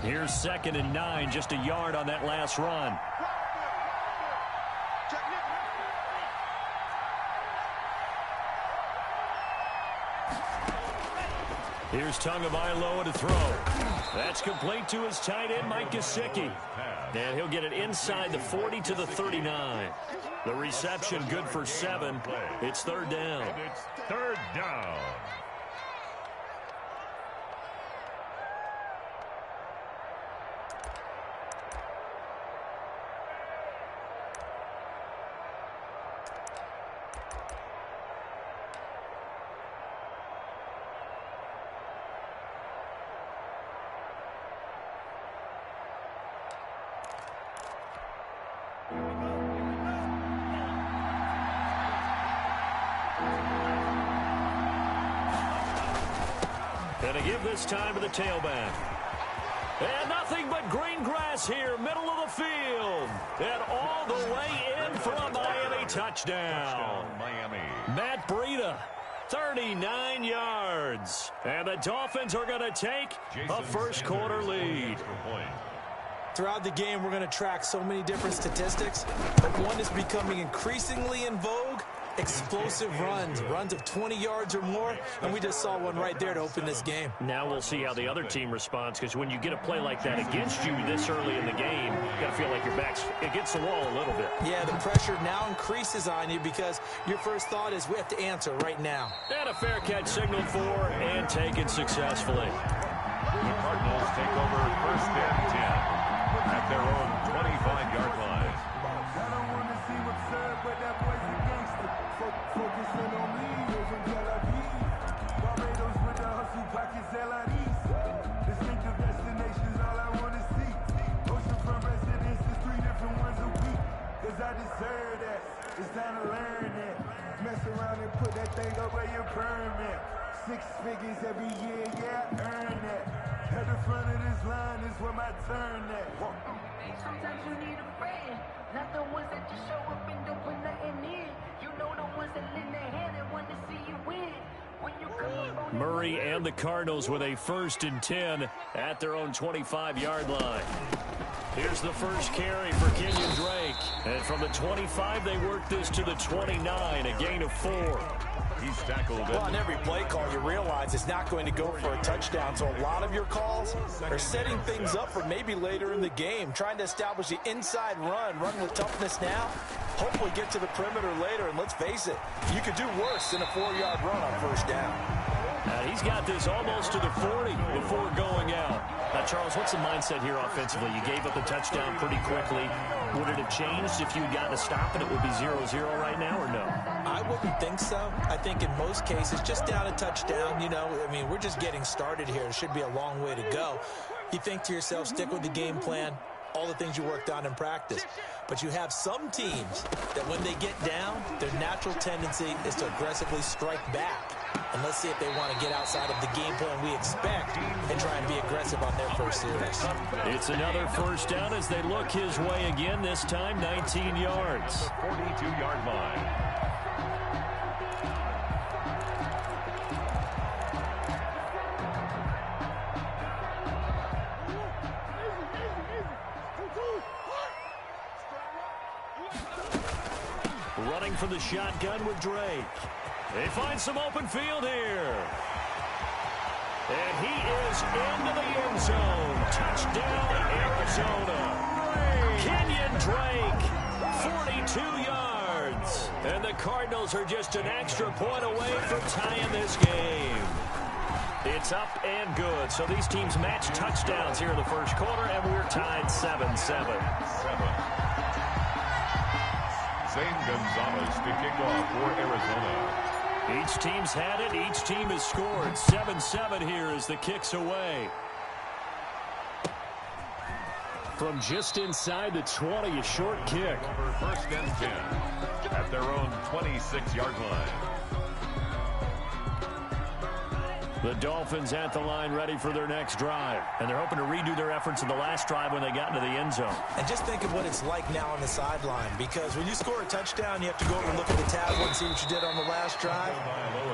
Here's 2nd and 9, just a yard on that last run. Here's Tagovailoa to throw. That's complete to his tight end, Mike Gesicki. And he'll get it inside the 40 to the 39. The reception good for 7. It's 3rd down. It's 3rd down. And a give this time to the tailback. And nothing but green grass here, middle of the field. And all the way in for a Miami touchdown. Miami. Matt Breida, 39 yards. And the Dolphins are going to take a first-quarter lead. Throughout the game, we're going to track so many different statistics, but one is becoming increasingly in vogue: explosive runs of 20 yards or more, and we just saw one right there to open this game. Now we'll see how the other team responds, because when you get a play like that against you this early in the game, you got to feel like your back's against the wall a little bit. Yeah, the pressure now increases on you because your first thought is we have to answer right now. And a fair catch signaled for and taken successfully. The Cardinals take over 1st and 10 at their own 25-yard line. I don't want to see what's up, but that boy's a gangster. Focusing on me, over Tel Aviv. Barbados with the hustle, pockets LIDs. Distinctive destinations, all I want to see. Oceanfront residences, 3 different ones a week. Cause I deserve that. It's time to learn that. Mess around and put that thing up where your permit. 6 figures every year, yeah, I earn that. At the front of this line is where my turn at. Sometimes you need a friend, not the ones that just show up and don't put nothing in. You know the ones that lend their hand and want to see you win. When you come on Murray and the Cardinals with a 1st and 10 at their own 25-yard line. Here's the first carry for Kenyon Drake. And from the 25, they work this to the 29, a gain of 4. He's tackled. Well, on every play call, you realize it's not going to go for a touchdown. So a lot of your calls are setting things up for maybe later in the game, trying to establish the inside run with toughness now, hopefully get to the perimeter later. And let's face it, you could do worse than a 4-yard run on 1st down. He's got this almost to the 40 before going out. Now, Charles, what's the mindset here offensively? You gave up a touchdown pretty quickly. Would it have changed if you had gotten a stop and it would be 0-0 right now, or no? I wouldn't think so. I think in most cases, just down a touchdown, we're just getting started here. It should be a long way to go. You think to yourself, stick with the game plan, all the things you worked on in practice. But you have some teams that when they get down, their natural tendency is to aggressively strike back. And let's see if they want to get outside of the game plan we expect and try and be aggressive on their first series. It's another first down as they look his way again, this time 19 yards. The 42-yard line. Running from the shotgun with Drake. They find some open field here. And he is into the end zone. Touchdown, Arizona. Kenyon Drake, 42 yards. And the Cardinals are just an extra point away from tying this game. It's up and good. So these teams match touchdowns here in the first quarter, and we're tied 7-7. Zane Gonzalez to kick off for Arizona. Each team's had it. Each team has scored. 7-7 here as the kick's away. From just inside the 20, a short kick. Over first and 10 at their own 26-yard line. The Dolphins at the line ready for their next drive. And they're hoping to redo their efforts in the last drive when they got into the end zone. And just think of what it's like now on the sideline, because when you score a touchdown, you have to go over and look at the tablet and see what you did on the last drive.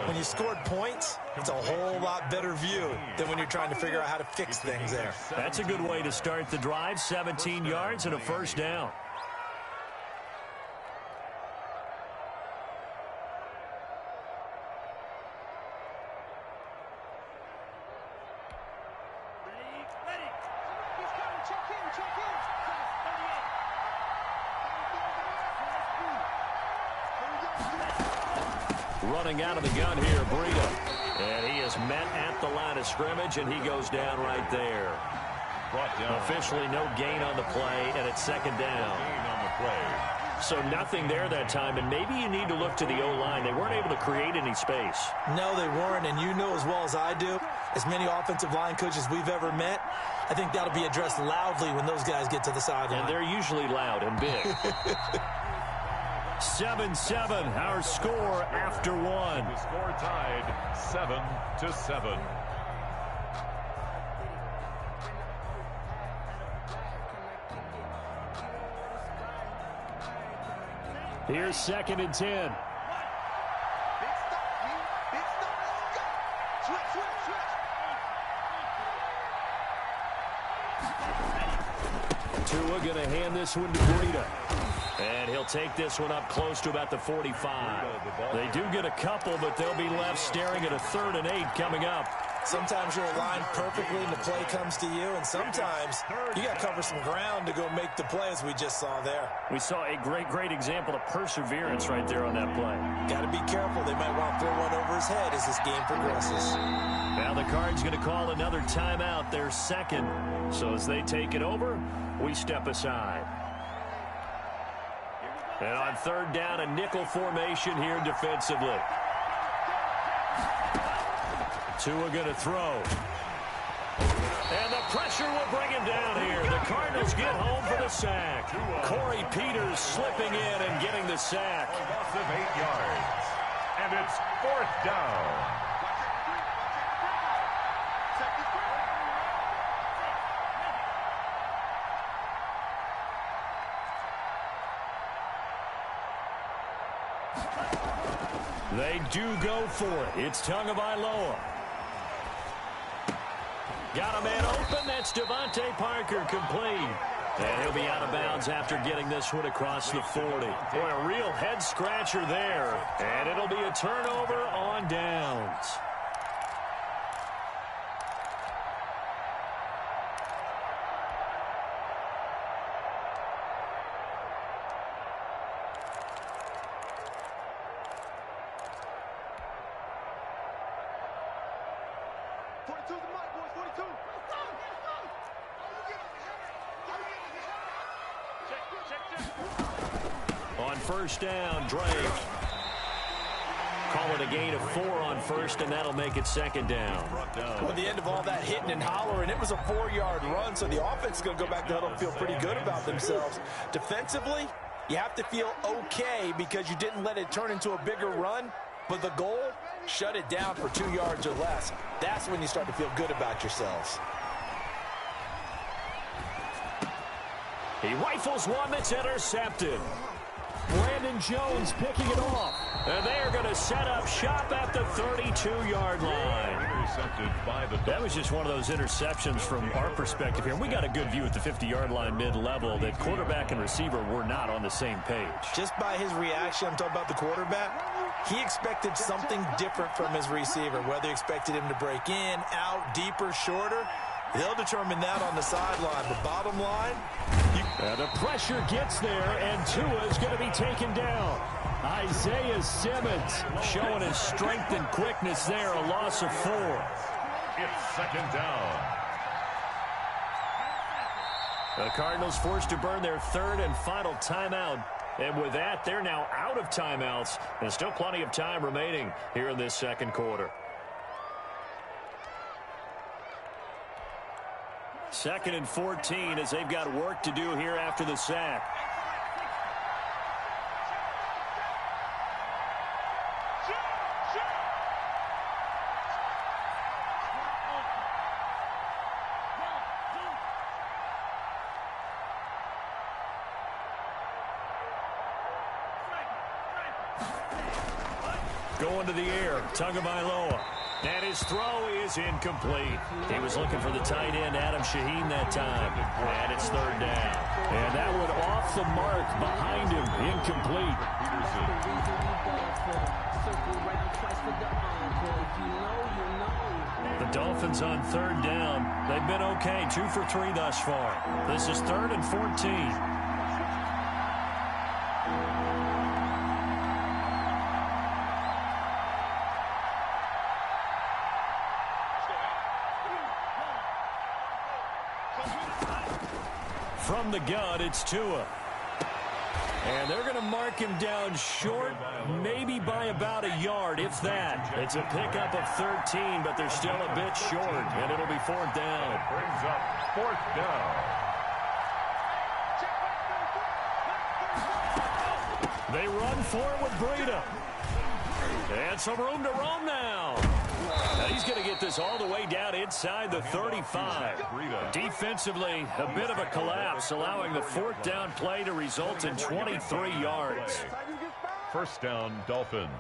When you scored points, it's a whole lot better view than when you're trying to figure out how to fix things there. That's a good way to start the drive. 17 yards and a first down. Running out of the gun here, Breida. And he is met at the line of scrimmage, and he goes down right there. Brought down. Officially no gain on the play, and it's second down. Gain on the play. So nothing there that time, and maybe you need to look to the O-line. They weren't able to create any space. No, they weren't, and you know as well as I do, as many offensive line coaches we've ever met, I think that'll be addressed loudly when those guys get to the sideline. And they're usually loud and big. 7-7, our score after one. The score tied 7-7. Here's second and 10. Tua going to hand this one to Breida. And he'll take this one up close to about the 45. They do get a couple, but they'll be left staring at a 3rd and 8 coming up. Sometimes you're aligned perfectly and the play comes to you, and sometimes you got to cover some ground to go make the play, as we just saw there. We saw a great example of perseverance right there on that play. Got to be careful. They might want to throw one over his head as this game progresses. Now the Cards going to call another timeout, their second. So as they take it over, we step aside. And on 3rd down, a nickel formation here defensively. Tua going to throw. And the pressure will bring him down here. The Cardinals get home for the sack. Corey Peters slipping in and getting the sack. A loss of 8 yards. And it's 4th down. They do go for it. It's Tagovailoa. Got a man open. That's Devontae Parker complete. And he'll be out of bounds after getting this one across the 40. Boy, a real head-scratcher there. And it'll be a turnover on downs. 42's the mic, boys. 42. On first down, Drake. Call it a gain of 4 on first, and that'll make it second down. Well, at the end of all that hitting and hollering, it was a 4-yard run, so the offense is going to go back to huddle and feel pretty good about themselves. Defensively, you have to feel okay because you didn't let it turn into a bigger run, but the goal, shut it down for 2 yards or less. That's when you start to feel good about yourselves. He rifles one that's intercepted. Brandon Jones picking it off. And they're going to set up shop at the 32-yard line. Intercepted by the... That was just one of those interceptions from our perspective here. We got a good view at the 50-yard line mid-level that quarterback and receiver were not on the same page. Just by his reaction, I'm talking about the quarterback, he expected something different from his receiver, whether he expected him to break in, out, deeper, shorter. They'll determine that on the sideline. But bottom line, the pressure gets there, and Tua is going to be taken down. Isaiah Simmons showing his strength and quickness there, a loss of 4. It's second down. The Cardinals forced to burn their third and final timeout. And with that, they're now out of timeouts. And still plenty of time remaining here in this second quarter. Second and 14 as they've got work to do here after the sack. Going to the air, Tagovailoa. And his throw is incomplete. He was looking for the tight end, Adam Shaheen, that time. And it's third down. And that one off the mark behind him, incomplete. The Dolphins on third down. They've been okay, 2 for 3 thus far. This is third and 14. From the gun, it's Tua. And they're going to mark him down short, maybe by about a yard, if that. It's a pickup of 13, but they're still a bit short, and it'll be fourth down. Brings up fourth down. They run for it with Breida. And some room to roam now. Now he's going to get this all the way down inside the 35. Defensively, a bit of a collapse, allowing the fourth down play to result in 23 yards. First down, Dolphins.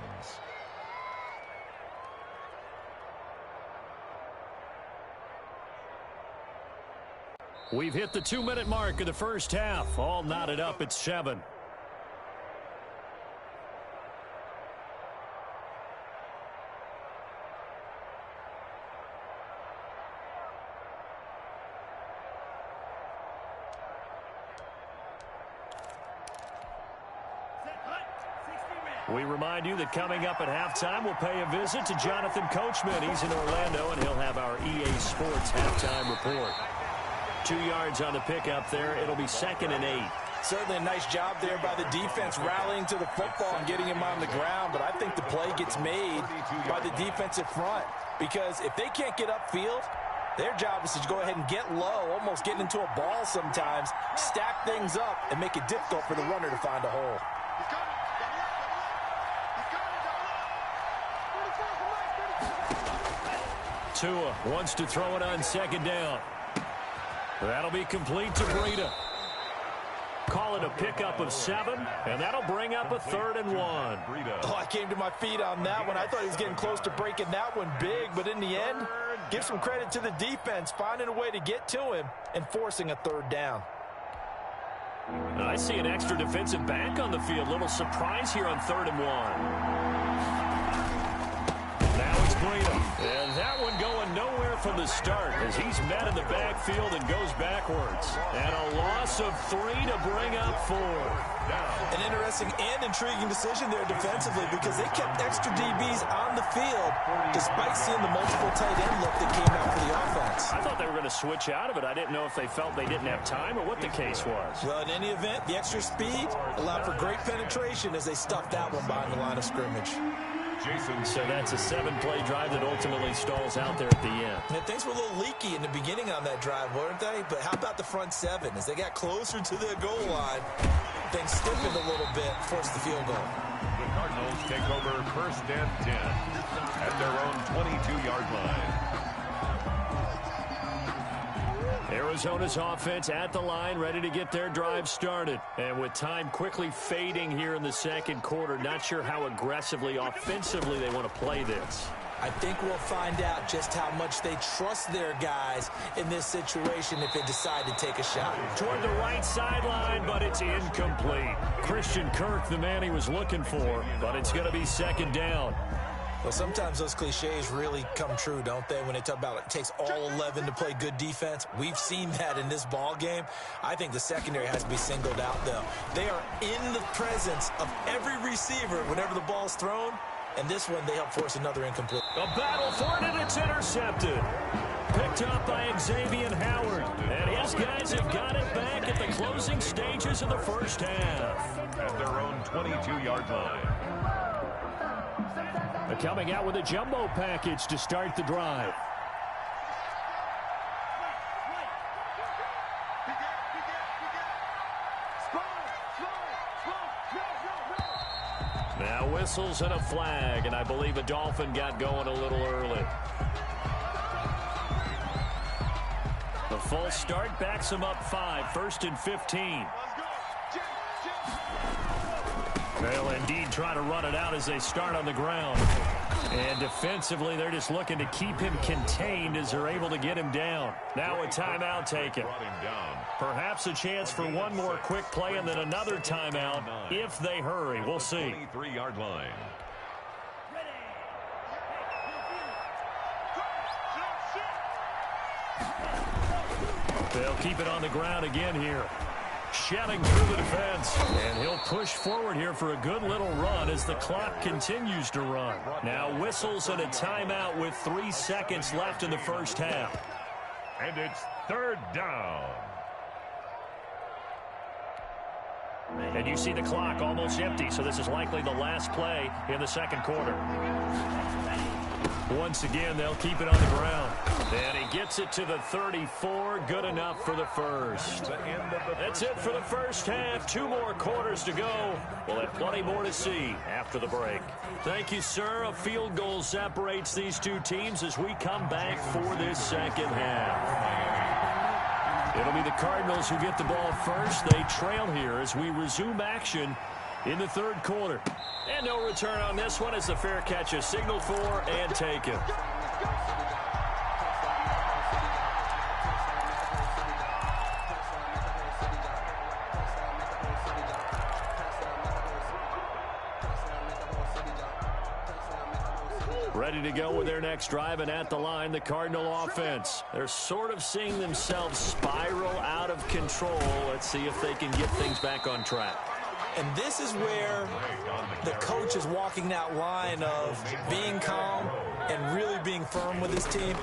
We've hit the 2-minute mark of the first half. All knotted up at 7. We remind you that coming up at halftime, we'll pay a visit to Jonathan Coachman. He's in Orlando, and he'll have our EA Sports halftime report. 2 yards on the pickup there. It'll be second and 8. Certainly a nice job there by the defense rallying to the football and getting him on the ground, but I think the play gets made by the defensive front because if they can't get upfield, their job is to go ahead and get low, almost getting into a ball sometimes, stack things up, and make it difficult for the runner to find a hole. Tua wants to throw it on second down. That'll be complete to Breida. Call it a pickup of 7, and that'll bring up a 3rd and 1. Oh, I came to my feet on that one. I thought he was getting close to breaking that one big, but in the end, give some credit to the defense, finding a way to get to him and forcing a 3rd down. I see an extra defensive back on the field. Little surprise here on 3rd and 1. Now it's Breida. And that one going nowhere from the start as he's met in the backfield and goes backwards. And a loss of 3 to bring up 4. An interesting and intriguing decision there defensively because they kept extra DBs on the field despite seeing the multiple tight end look that came out going to switch out of it. I didn't know if they felt they didn't have time or what the case was. Well, in any event, the extra speed allowed for great penetration as they stuffed that one behind the line of scrimmage. So that's a 7-play drive that ultimately stalls out there at the end. And things were a little leaky in the beginning on that drive, weren't they? But how about the front seven? As they got closer to the goal line, things stiffened a little bit, forced the field goal. The Cardinals take over 1st and 10 at their own 22-yard line. Arizona's offense at the line, ready to get their drive started. And with time quickly fading here in the second quarter, not sure how aggressively, offensively they want to play this. I think we'll find out just how much they trust their guys in this situation if they decide to take a shot. Toward the right sideline, but it's incomplete. Christian Kirk, the man he was looking for, but it's going to be second down. Well, sometimes those cliches really come true, don't they, when they talk about it takes all 11 to play good defense. We've seen that in this ball game. I think the secondary has to be singled out, though. They are in the presence of every receiver whenever the ball's thrown, and this one they help force another incomplete. A battle for it, and it's intercepted. Picked up by Xavier Howard, and his guys have got it back at the closing stages of the first half. At their own 22-yard line. Coming out with a jumbo package to start the drive. Now whistles and a flag, and I believe a Dolphin got going a little early. The false start backs him up 5, 1st and 15. They'll indeed try to run it out as they start on the ground. And defensively, they're just looking to keep him contained as they're able to get him down. Now a timeout taken. Perhaps a chance for one more quick play and then another timeout if they hurry. We'll see. 23-yard line. They'll keep it on the ground again here. Shelling through the defense, and he'll push forward here for a good little run as the clock continues to run. Now whistles and a timeout with 3 seconds left in the first half. And it's 3rd down. And you see the clock almost empty, so this is likely the last play in the second quarter. Once again, they'll keep it on the ground. And he gets it to the 34. Good enough for the first. That's it for the first half. 2 more quarters to go. We'll have plenty more to see after the break. Thank you, sir. A field goal separates these two teams as we come back for this second half. It'll be the Cardinals who get the ball first. They trail here as we resume action in the third quarter. And no return on this one as the fair catch is signaled for and taken. Ready to go with their next drive, and at the line, the Cardinal offense. They're sort of seeing themselves spiral out of control. Let's see if they can get things back on track. And this is where the coach is walking that line of being calm and really being firm with his team.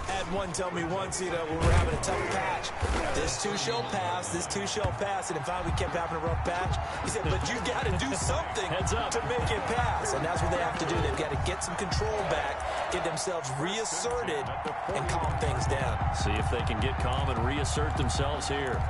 I had one tell me once, when we're having a tough patch, this too shall pass, this too shall pass. And finally we kept having a rough patch. He said, but you've got to do something to make it pass. And that's what they have to do. They've got to get some control back, get themselves reasserted, and calm things down. See if they can get calm and reassert themselves here.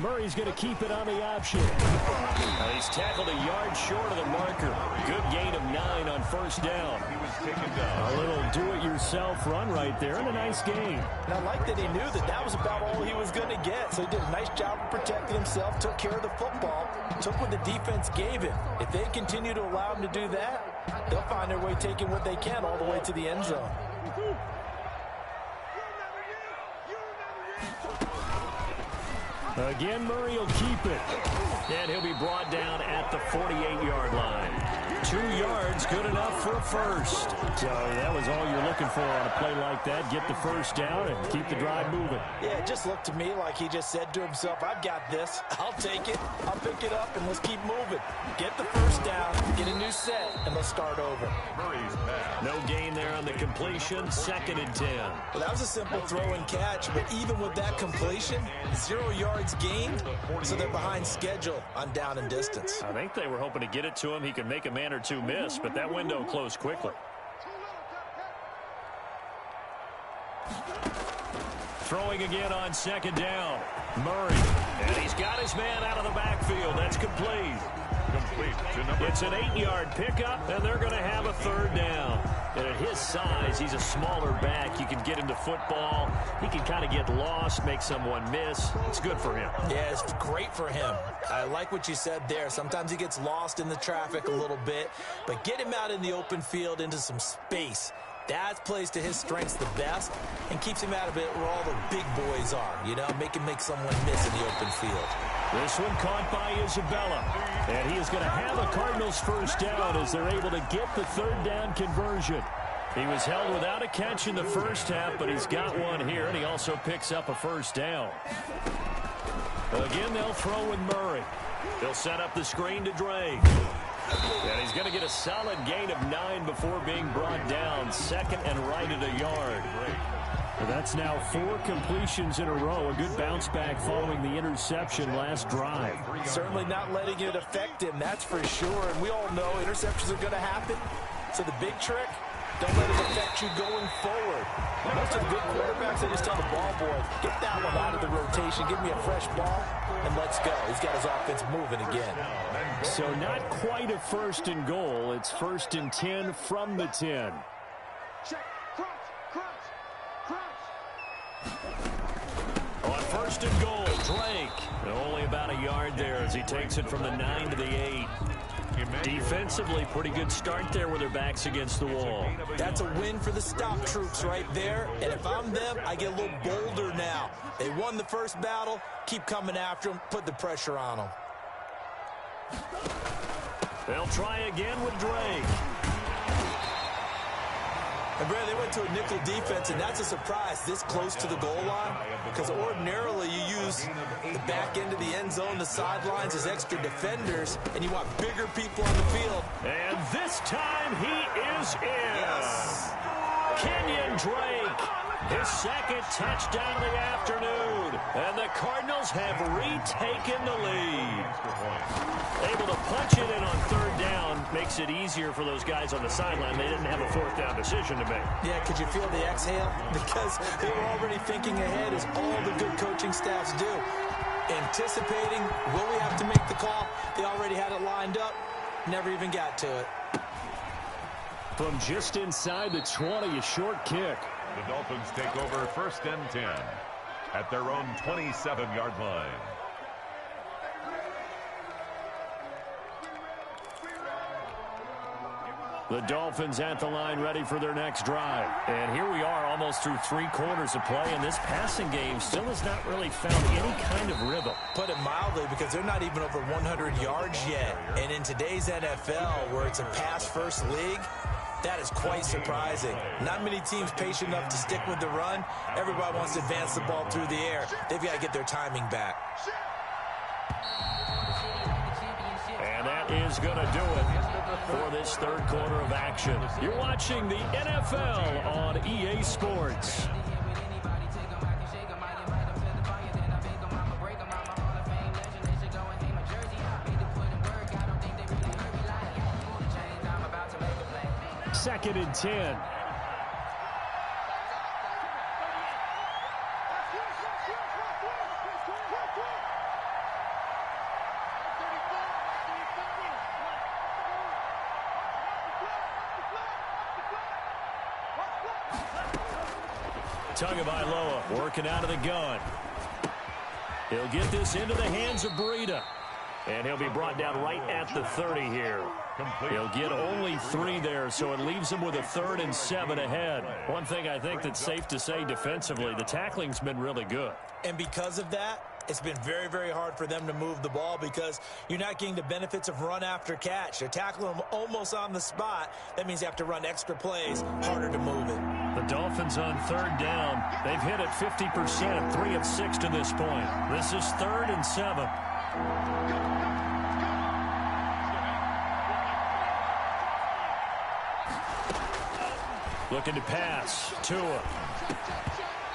Murray's going to keep it on the option. Now he's tackled a yard short of the marker. Good gain of 9 on first down. He was taken down. A little do-it-yourself run right there and a nice gain. And I like that he knew that that was about all he was going to get. So he did a nice job of protecting himself, took care of the football, took what the defense gave him. If they continue to allow him to do that, they'll find their way taking what they can all the way to the end zone. Again, Murray will keep it. And he'll be brought down at the 48-yard line. 2 yards, good enough for a first. So that was all you're looking for on a play like that. Get the first down and keep the drive moving. Yeah, it just looked to me like he just said to himself, I've got this. I'll take it. I'll pick it up, and let's keep moving. Get the first down, get a new set, and let's start over. Murray's pass. No gain there on the completion. 2nd and 10. Well, that was a simple throw and catch, but even with that completion, 0 yards gained, so they're behind schedule on down and distance. I think they were hoping to get it to him. He could make a man or two miss, but that window closed quickly. Throwing again on 2nd down. Murray. And he's got his man out of the backfield. That's complete. It's an 8-yard pickup, and they're going to have a 3rd down. And at his size, he's a smaller back. You can get into football. He can kind of get lost, make someone miss. It's good for him. Yeah, it's great for him. I like what you said there. Sometimes he gets lost in the traffic a little bit, but get him out in the open field into some space. That plays to his strengths the best and keeps him out of it where all the big boys are, you know, make someone miss in the open field. This one caught by Isabella. And he is going to have a Cardinals first down as they're able to get the 3rd down conversion. He was held without a catch in the first half, but he's got one here, and he also picks up a first down. Again, they'll throw with Murray. They'll set up the screen to Drake. And he's going to get a solid gain of 9 before being brought down. 2nd and right at a yard. Well, that's now 4 completions in a row. A good bounce back following the interception last drive. Certainly not letting it affect him, that's for sure. And we all know interceptions are going to happen. So the big trick, don't let it affect you going forward. Most of the good quarterbacks, they just tell the ball boy, get that one out of the rotation, give me a fresh ball, and let's go. He's got his offense moving again. So not quite a 1st and goal. It's 1st and 10 from the 10. Check. Crunch. On 1st and goal, Drake. Only about a yard there as he takes it from the 9 to the 8. Defensively, pretty good start there with their backs against the wall. That's a win for the stop troops right there. And if I'm them, I get a little bolder now. They won the first battle. Keep coming after them. Put the pressure on them. They'll try again with Drake. And Brad, they went to a nickel defense, and that's a surprise this close to the goal line, because ordinarily you use the back end of the end zone, the sidelines as extra defenders, and you want bigger people on the field. And this time he is in. Yes. Kenyon Drake, his 2nd touchdown of the afternoon, and the Cardinals have retaken the lead. Able to punch it in on 3rd down makes it easier for those guys on the sideline. They didn't have a 4th down decision to make. Yeah, could you feel the exhale? Because they were already thinking ahead, as all the good coaching staffs do. Anticipating, will we have to make the call? They already had it lined up, never even got to it. From just inside the 20, a short kick. The Dolphins take over 1st and 10 at their own 27-yard line. The Dolphins at the line, ready for their next drive. And here we are almost through 3 quarters of play, and this passing game still has not really found any kind of rhythm. Put it mildly, because they're not even over 100 yards yet. And in today's NFL, where it's a pass-first league, that is quite surprising. Not many teams patient enough to stick with the run. Everybody wants to advance the ball through the air. They've got to get their timing back. And that is going to do it for this 3rd quarter of action. You're watching the NFL on EA Sports. Second and 10. Tagovailoa working out of the gun. He'll get this into the hands of Breida. And he'll be brought down right at the 30 here. He'll get only 3 there, so it leaves him with a 3rd and 7 ahead. One thing I think that's safe to say defensively, the tackling's been really good. And because of that, It's been very, very hard for them to move the ball because you're not getting the benefits of run after catch. They're tackling them almost on the spot. That means you have to run extra plays, harder to move it. The Dolphins on third down. They've hit it 50%, 3 of 6 to this point. This is 3rd and 7. Looking to pass. Tua.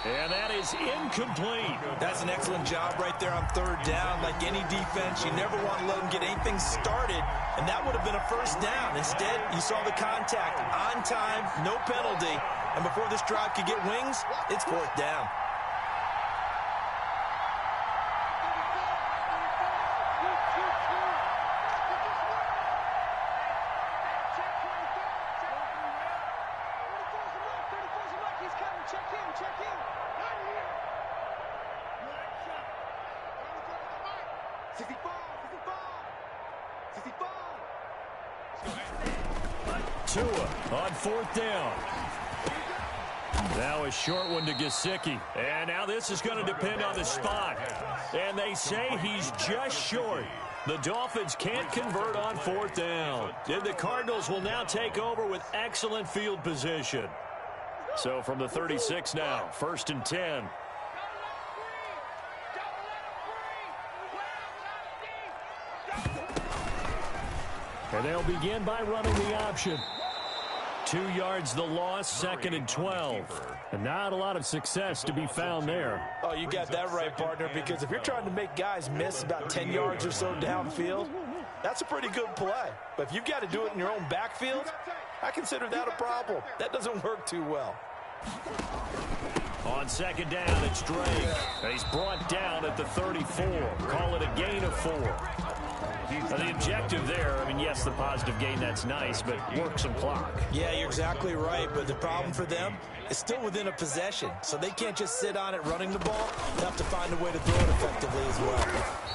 And that is incomplete. That's an excellent job right there on third down. Like any defense, you never want to let them get anything started, and that would have been a first down. Instead, you saw the contact on time, no penalty, and before this drive could get wings, it's 4th down. Tua on 4th down. Now a short one to Gesicki. And now this is going to depend on the spot. And they say he's just short. The Dolphins can't convert on 4th down. And the Cardinals will now take over with excellent field position. So from the 36 now, 1st and 10. And they'll begin by running the option. 2 yards the loss, 2nd and 12. And not a lot of success to be found there. Oh, you got that right, partner, because if you're trying to make guys miss about 10 yards or so downfield, that's a pretty good play. But if you've got to do it in your own backfield, I consider that a problem. That doesn't work too well. On 2nd down, it's Drake. And he's brought down at the 34. Call it a gain of 4. Now the objective there, I mean, yes, the positive gain, that's nice, but work some clock. Yeah, you're exactly right, but the problem for them is still within a possession, so they can't just sit on it running the ball. They have to find a way to throw it effectively as well.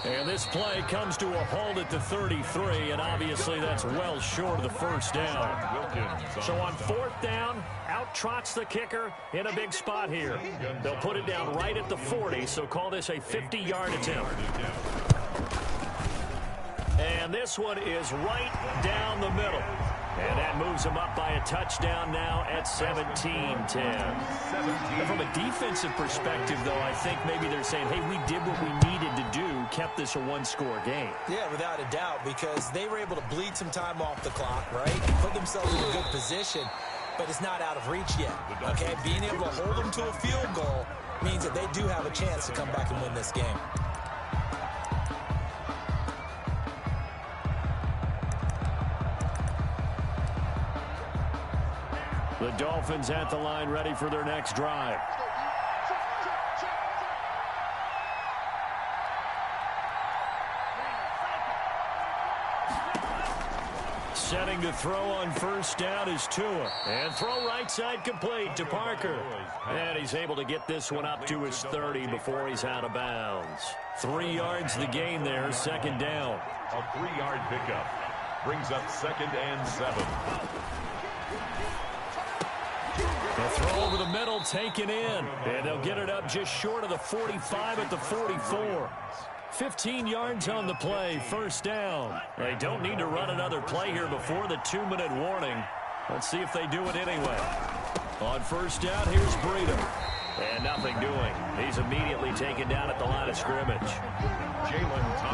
And this play comes to a halt at the 33, and obviously that's well short of the 1st down. So on 4th down, out trots the kicker in a big spot here. They'll put it down right at the 40, so call this a 50-yard attempt. And this one is right down the middle. And that moves them up by a touchdown now at 17-10. And from a defensive perspective, though, I think maybe they're saying, hey, we did what we needed to do, kept this a one-score game. Yeah, without a doubt, because they were able to bleed some time off the clock, right? Put themselves in a good position, but it's not out of reach yet, okay? Being able to hold them to a field goal means that they do have a chance to come back and win this game. The Dolphins at the line, ready for their next drive. Setting to throw on 1st down is Tua. And throw right side complete to Parker. And he's able to get this one up to his 30 before he's out of bounds. 3 yards the gain there, 2nd down. A 3-yard pickup brings up 2nd and 7. The throw over the middle, taken in. And they'll get it up just short of the 45 at the 44. 15 yards on the play, 1st down. They don't need to run another play here before the 2-minute warning. Let's see if they do it anyway. On 1st down, here's Breida. And nothing doing. He's immediately taken down at the line of scrimmage.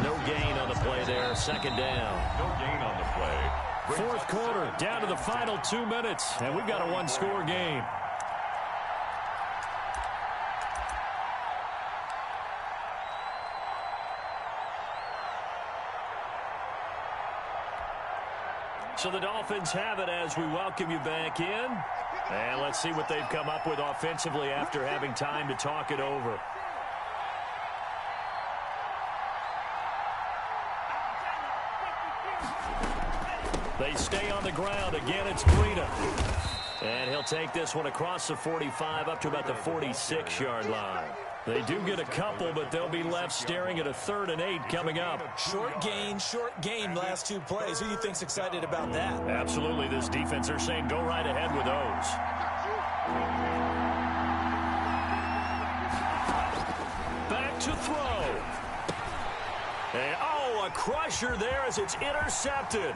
No gain on the play there, 2nd down. No gain on the play. 4th quarter, down to the final 2 minutes, and we've got a one-score game. So the Dolphins have it as we welcome you back in. And let's see what they've come up with offensively after having time to talk it over. They stay on the ground. Again, it's Breida. And he'll take this one across the 45 up to about the 46-yard line. They do get a couple, but they'll be left staring at a 3rd and 8 coming up. Short gain, last 2 plays. Who do you think's excited about that? Absolutely. This defense, they're saying go right ahead with those. Back to throw. And, a crusher there as it's intercepted.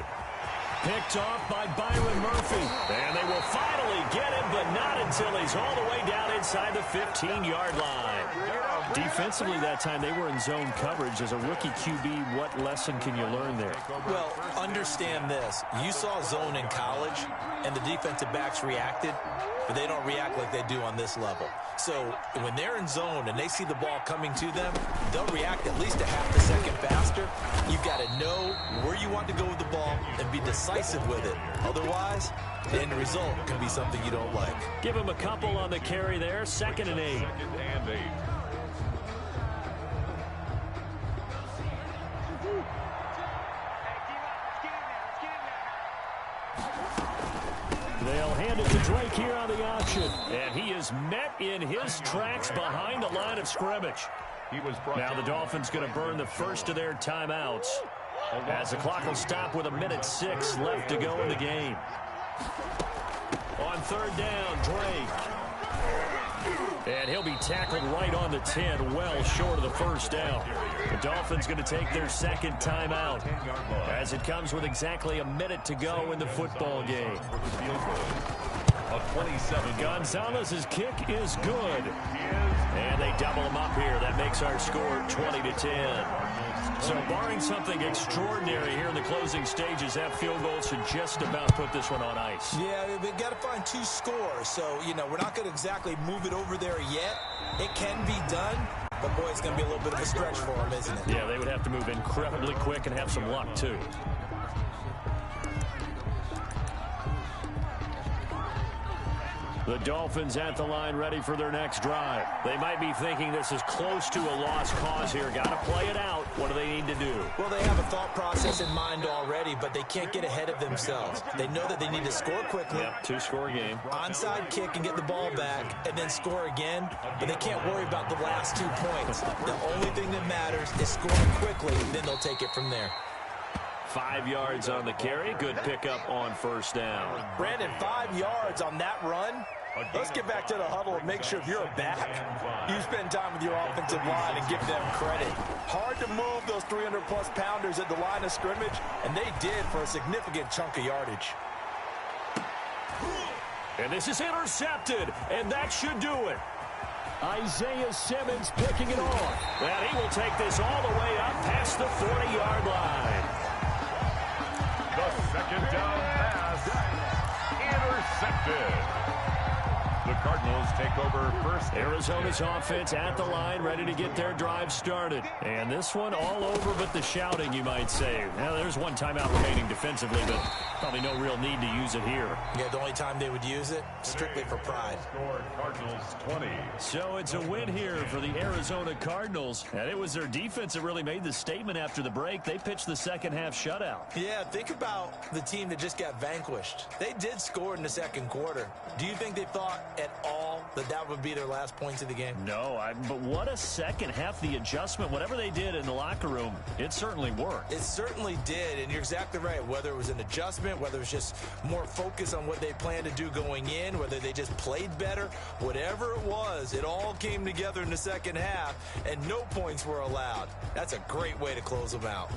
Picked off by Byron Murphy. And they will finally get him, but not until he's all the way down inside the 15-yard line. Defensively that time, they were in zone coverage. As a rookie QB, what lesson can you learn there? Well, understand this. You saw zone in college, and the defensive backs reacted, but they don't react like they do on this level. So when they're in zone and they see the ball coming to them, they'll react at least a half a second faster. You've got to know where you want to go with the ball and be decisive with it. Otherwise, the end result can be something you don't like. Give him a couple on the carry there. 2nd and 8. They'll hand it to Drake here on the option. And he is met in his tracks behind the line of scrimmage. Now the Dolphins going to burn the first of their timeouts, as the clock will stop with 1:06 left to go in the game. On 3rd down, Drake. And he'll be tackled right on the 10, well short of the first down. The Dolphins going to take their 2nd timeout, as it comes with exactly 1 minute to go in the football game. Gonzalez's kick is good. And they double him up here. That makes our score 20-10. So barring something extraordinary here in the closing stages, that field goal should just about put this one on ice. Yeah, we've got to find 2 scores. So, we're not going to exactly move it over there yet. It can be done, but boy, it's going to be a little bit of a stretch for them, isn't it? Yeah, they would have to move incredibly quick and have some luck, too. The Dolphins at the line, ready for their next drive. They might be thinking this is close to a lost cause here. Got to play it out. What do they need to do? Well, they have a thought process in mind already, but they can't get ahead of themselves. They know that they need to score quickly. Yep, 2-score game. Onside kick and get the ball back, and then score again. But they can't worry about the last 2 points. The only thing that matters is scoring quickly, then they'll take it from there. 5 yards on the carry. Good pickup on 1st down. Brandon, 5 yards on that run. Let's get back to the huddle and make sure if you're a back, you spend time with your offensive line and give them credit. Hard to move those 300-plus pounders at the line of scrimmage, and they did for a significant chunk of yardage. And this is intercepted, and that should do it. Isaiah Simmons picking it off. And he will take this all the way up past the 40-yard line. The 2nd down pass intercepted. The Cardinals take over first. Arizona's offense at the line, ready to get their drive started. And this one all over but the shouting, you might say. Now, there's 1 timeout remaining defensively, but probably no real need to use it here. Yeah, the only time they would use it, strictly for pride. Cardinals 20. So it's a win here for the Arizona Cardinals. And it was their defense that really made the statement after the break. They pitched the second-half shutout. Yeah, think about the team that just got vanquished. They did score in the 2nd quarter. Do you think they thought at all that would be their last points of the game? No, but what a second half. The adjustment, whatever they did in the locker room, it certainly worked. It certainly did, and you're exactly right. Whether it was an adjustment, whether it was just more focus on what they planned to do going in, whether they just played better, whatever it was, it all came together in the 2nd half, and no points were allowed. That's a great way to close them out.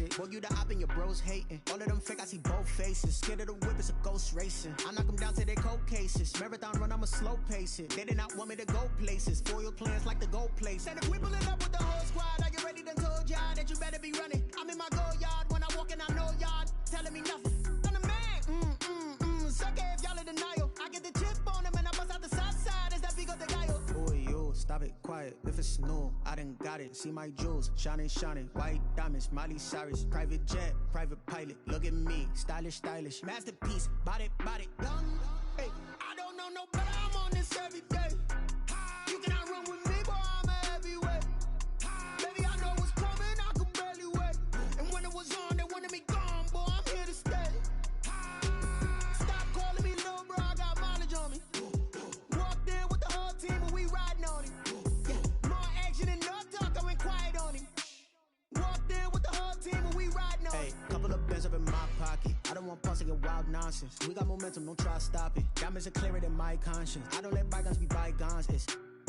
basic. Boy, you the op and your bros hating. All of them fake, I see both faces. Scared of the whip, it's a ghost racing. I knock them down to their cold cases. Marathon run, I'ma slow pace it. They did not want me to go places. Foil plans like the gold place. And if we pulling up with the whole squad, are you ready? Done told y'all that you better be running. I'm in my go yard. When I walk in, I know y'all telling me nothing. I'm the man. Suck it if y'all in denial. I get the chip on them and I bust out the south side. Is that Vigo de Gallo? Boy, yo, stop it, quiet. If it's new, I done got it. See my jewels, shining, shining. White diamonds, Miley Cyrus. Private jet, private pilot. Look at me, stylish, stylish. Masterpiece, body, young. Hey, I don't know no better. I'm on this every day. You cannot run with me, boy. I'm a heavyweight. Baby, I know what's coming. I could barely wait. And when it was on, they wanted me gone, boy. I'm here to stay. Stop calling me little bro. I got mileage on me. Walked in with the whole team, and we riding on him. Yeah, more action and no talk. I went quiet on him. Walked in with the whole team, and we riding on him. Hey, couple of bands up in my pocket. I don't want pulse and wild nonsense. We got momentum, don't try to stop it. Diamonds are clearer than my conscience. I don't let bygones be bygones.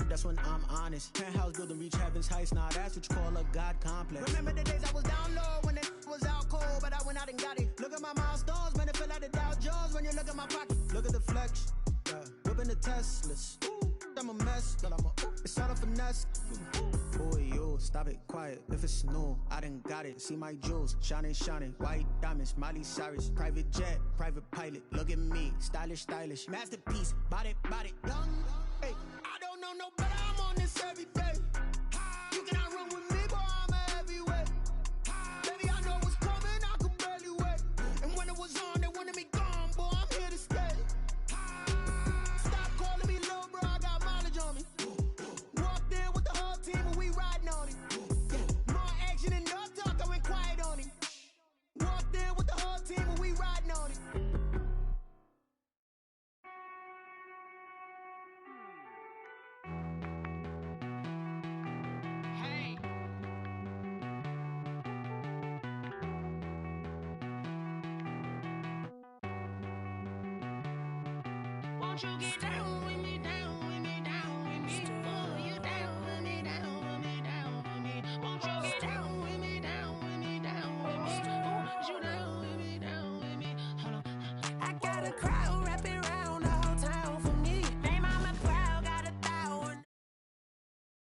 That's when I'm honest. Penthouse building, reach heaven's heights. Nah, that's what you call a God complex. Remember the days I was down low when it was out cold, but I went out and got it. Look at my milestones, man, it feel like the Dow Jones when you look at my pocket. Look at the flex, yeah. Whipping the Teslas. I'm a mess, but it's all a finesse. Boy, yo, stop it, quiet. If it's new, I done got it. See my jewels, shining, shining. White diamonds, Miley Cyrus. Private jet, private pilot. Look at me, stylish, stylish. Masterpiece, body, young. Hey, I don't know no better. I'm on this every day. You cannot run with me, boy. I'm a heavyweight. Baby, I know what's coming. I could barely wait. And when it was on, they wanted me gone, boy. I'm here to stay. Stop calling me little bro. I got mileage on me. Walked in with the whole team, and we riding on him. Yeah, more action and no talk. I went quiet on him. Walked in with the whole team, and we riding on him. Won't you get down with me, down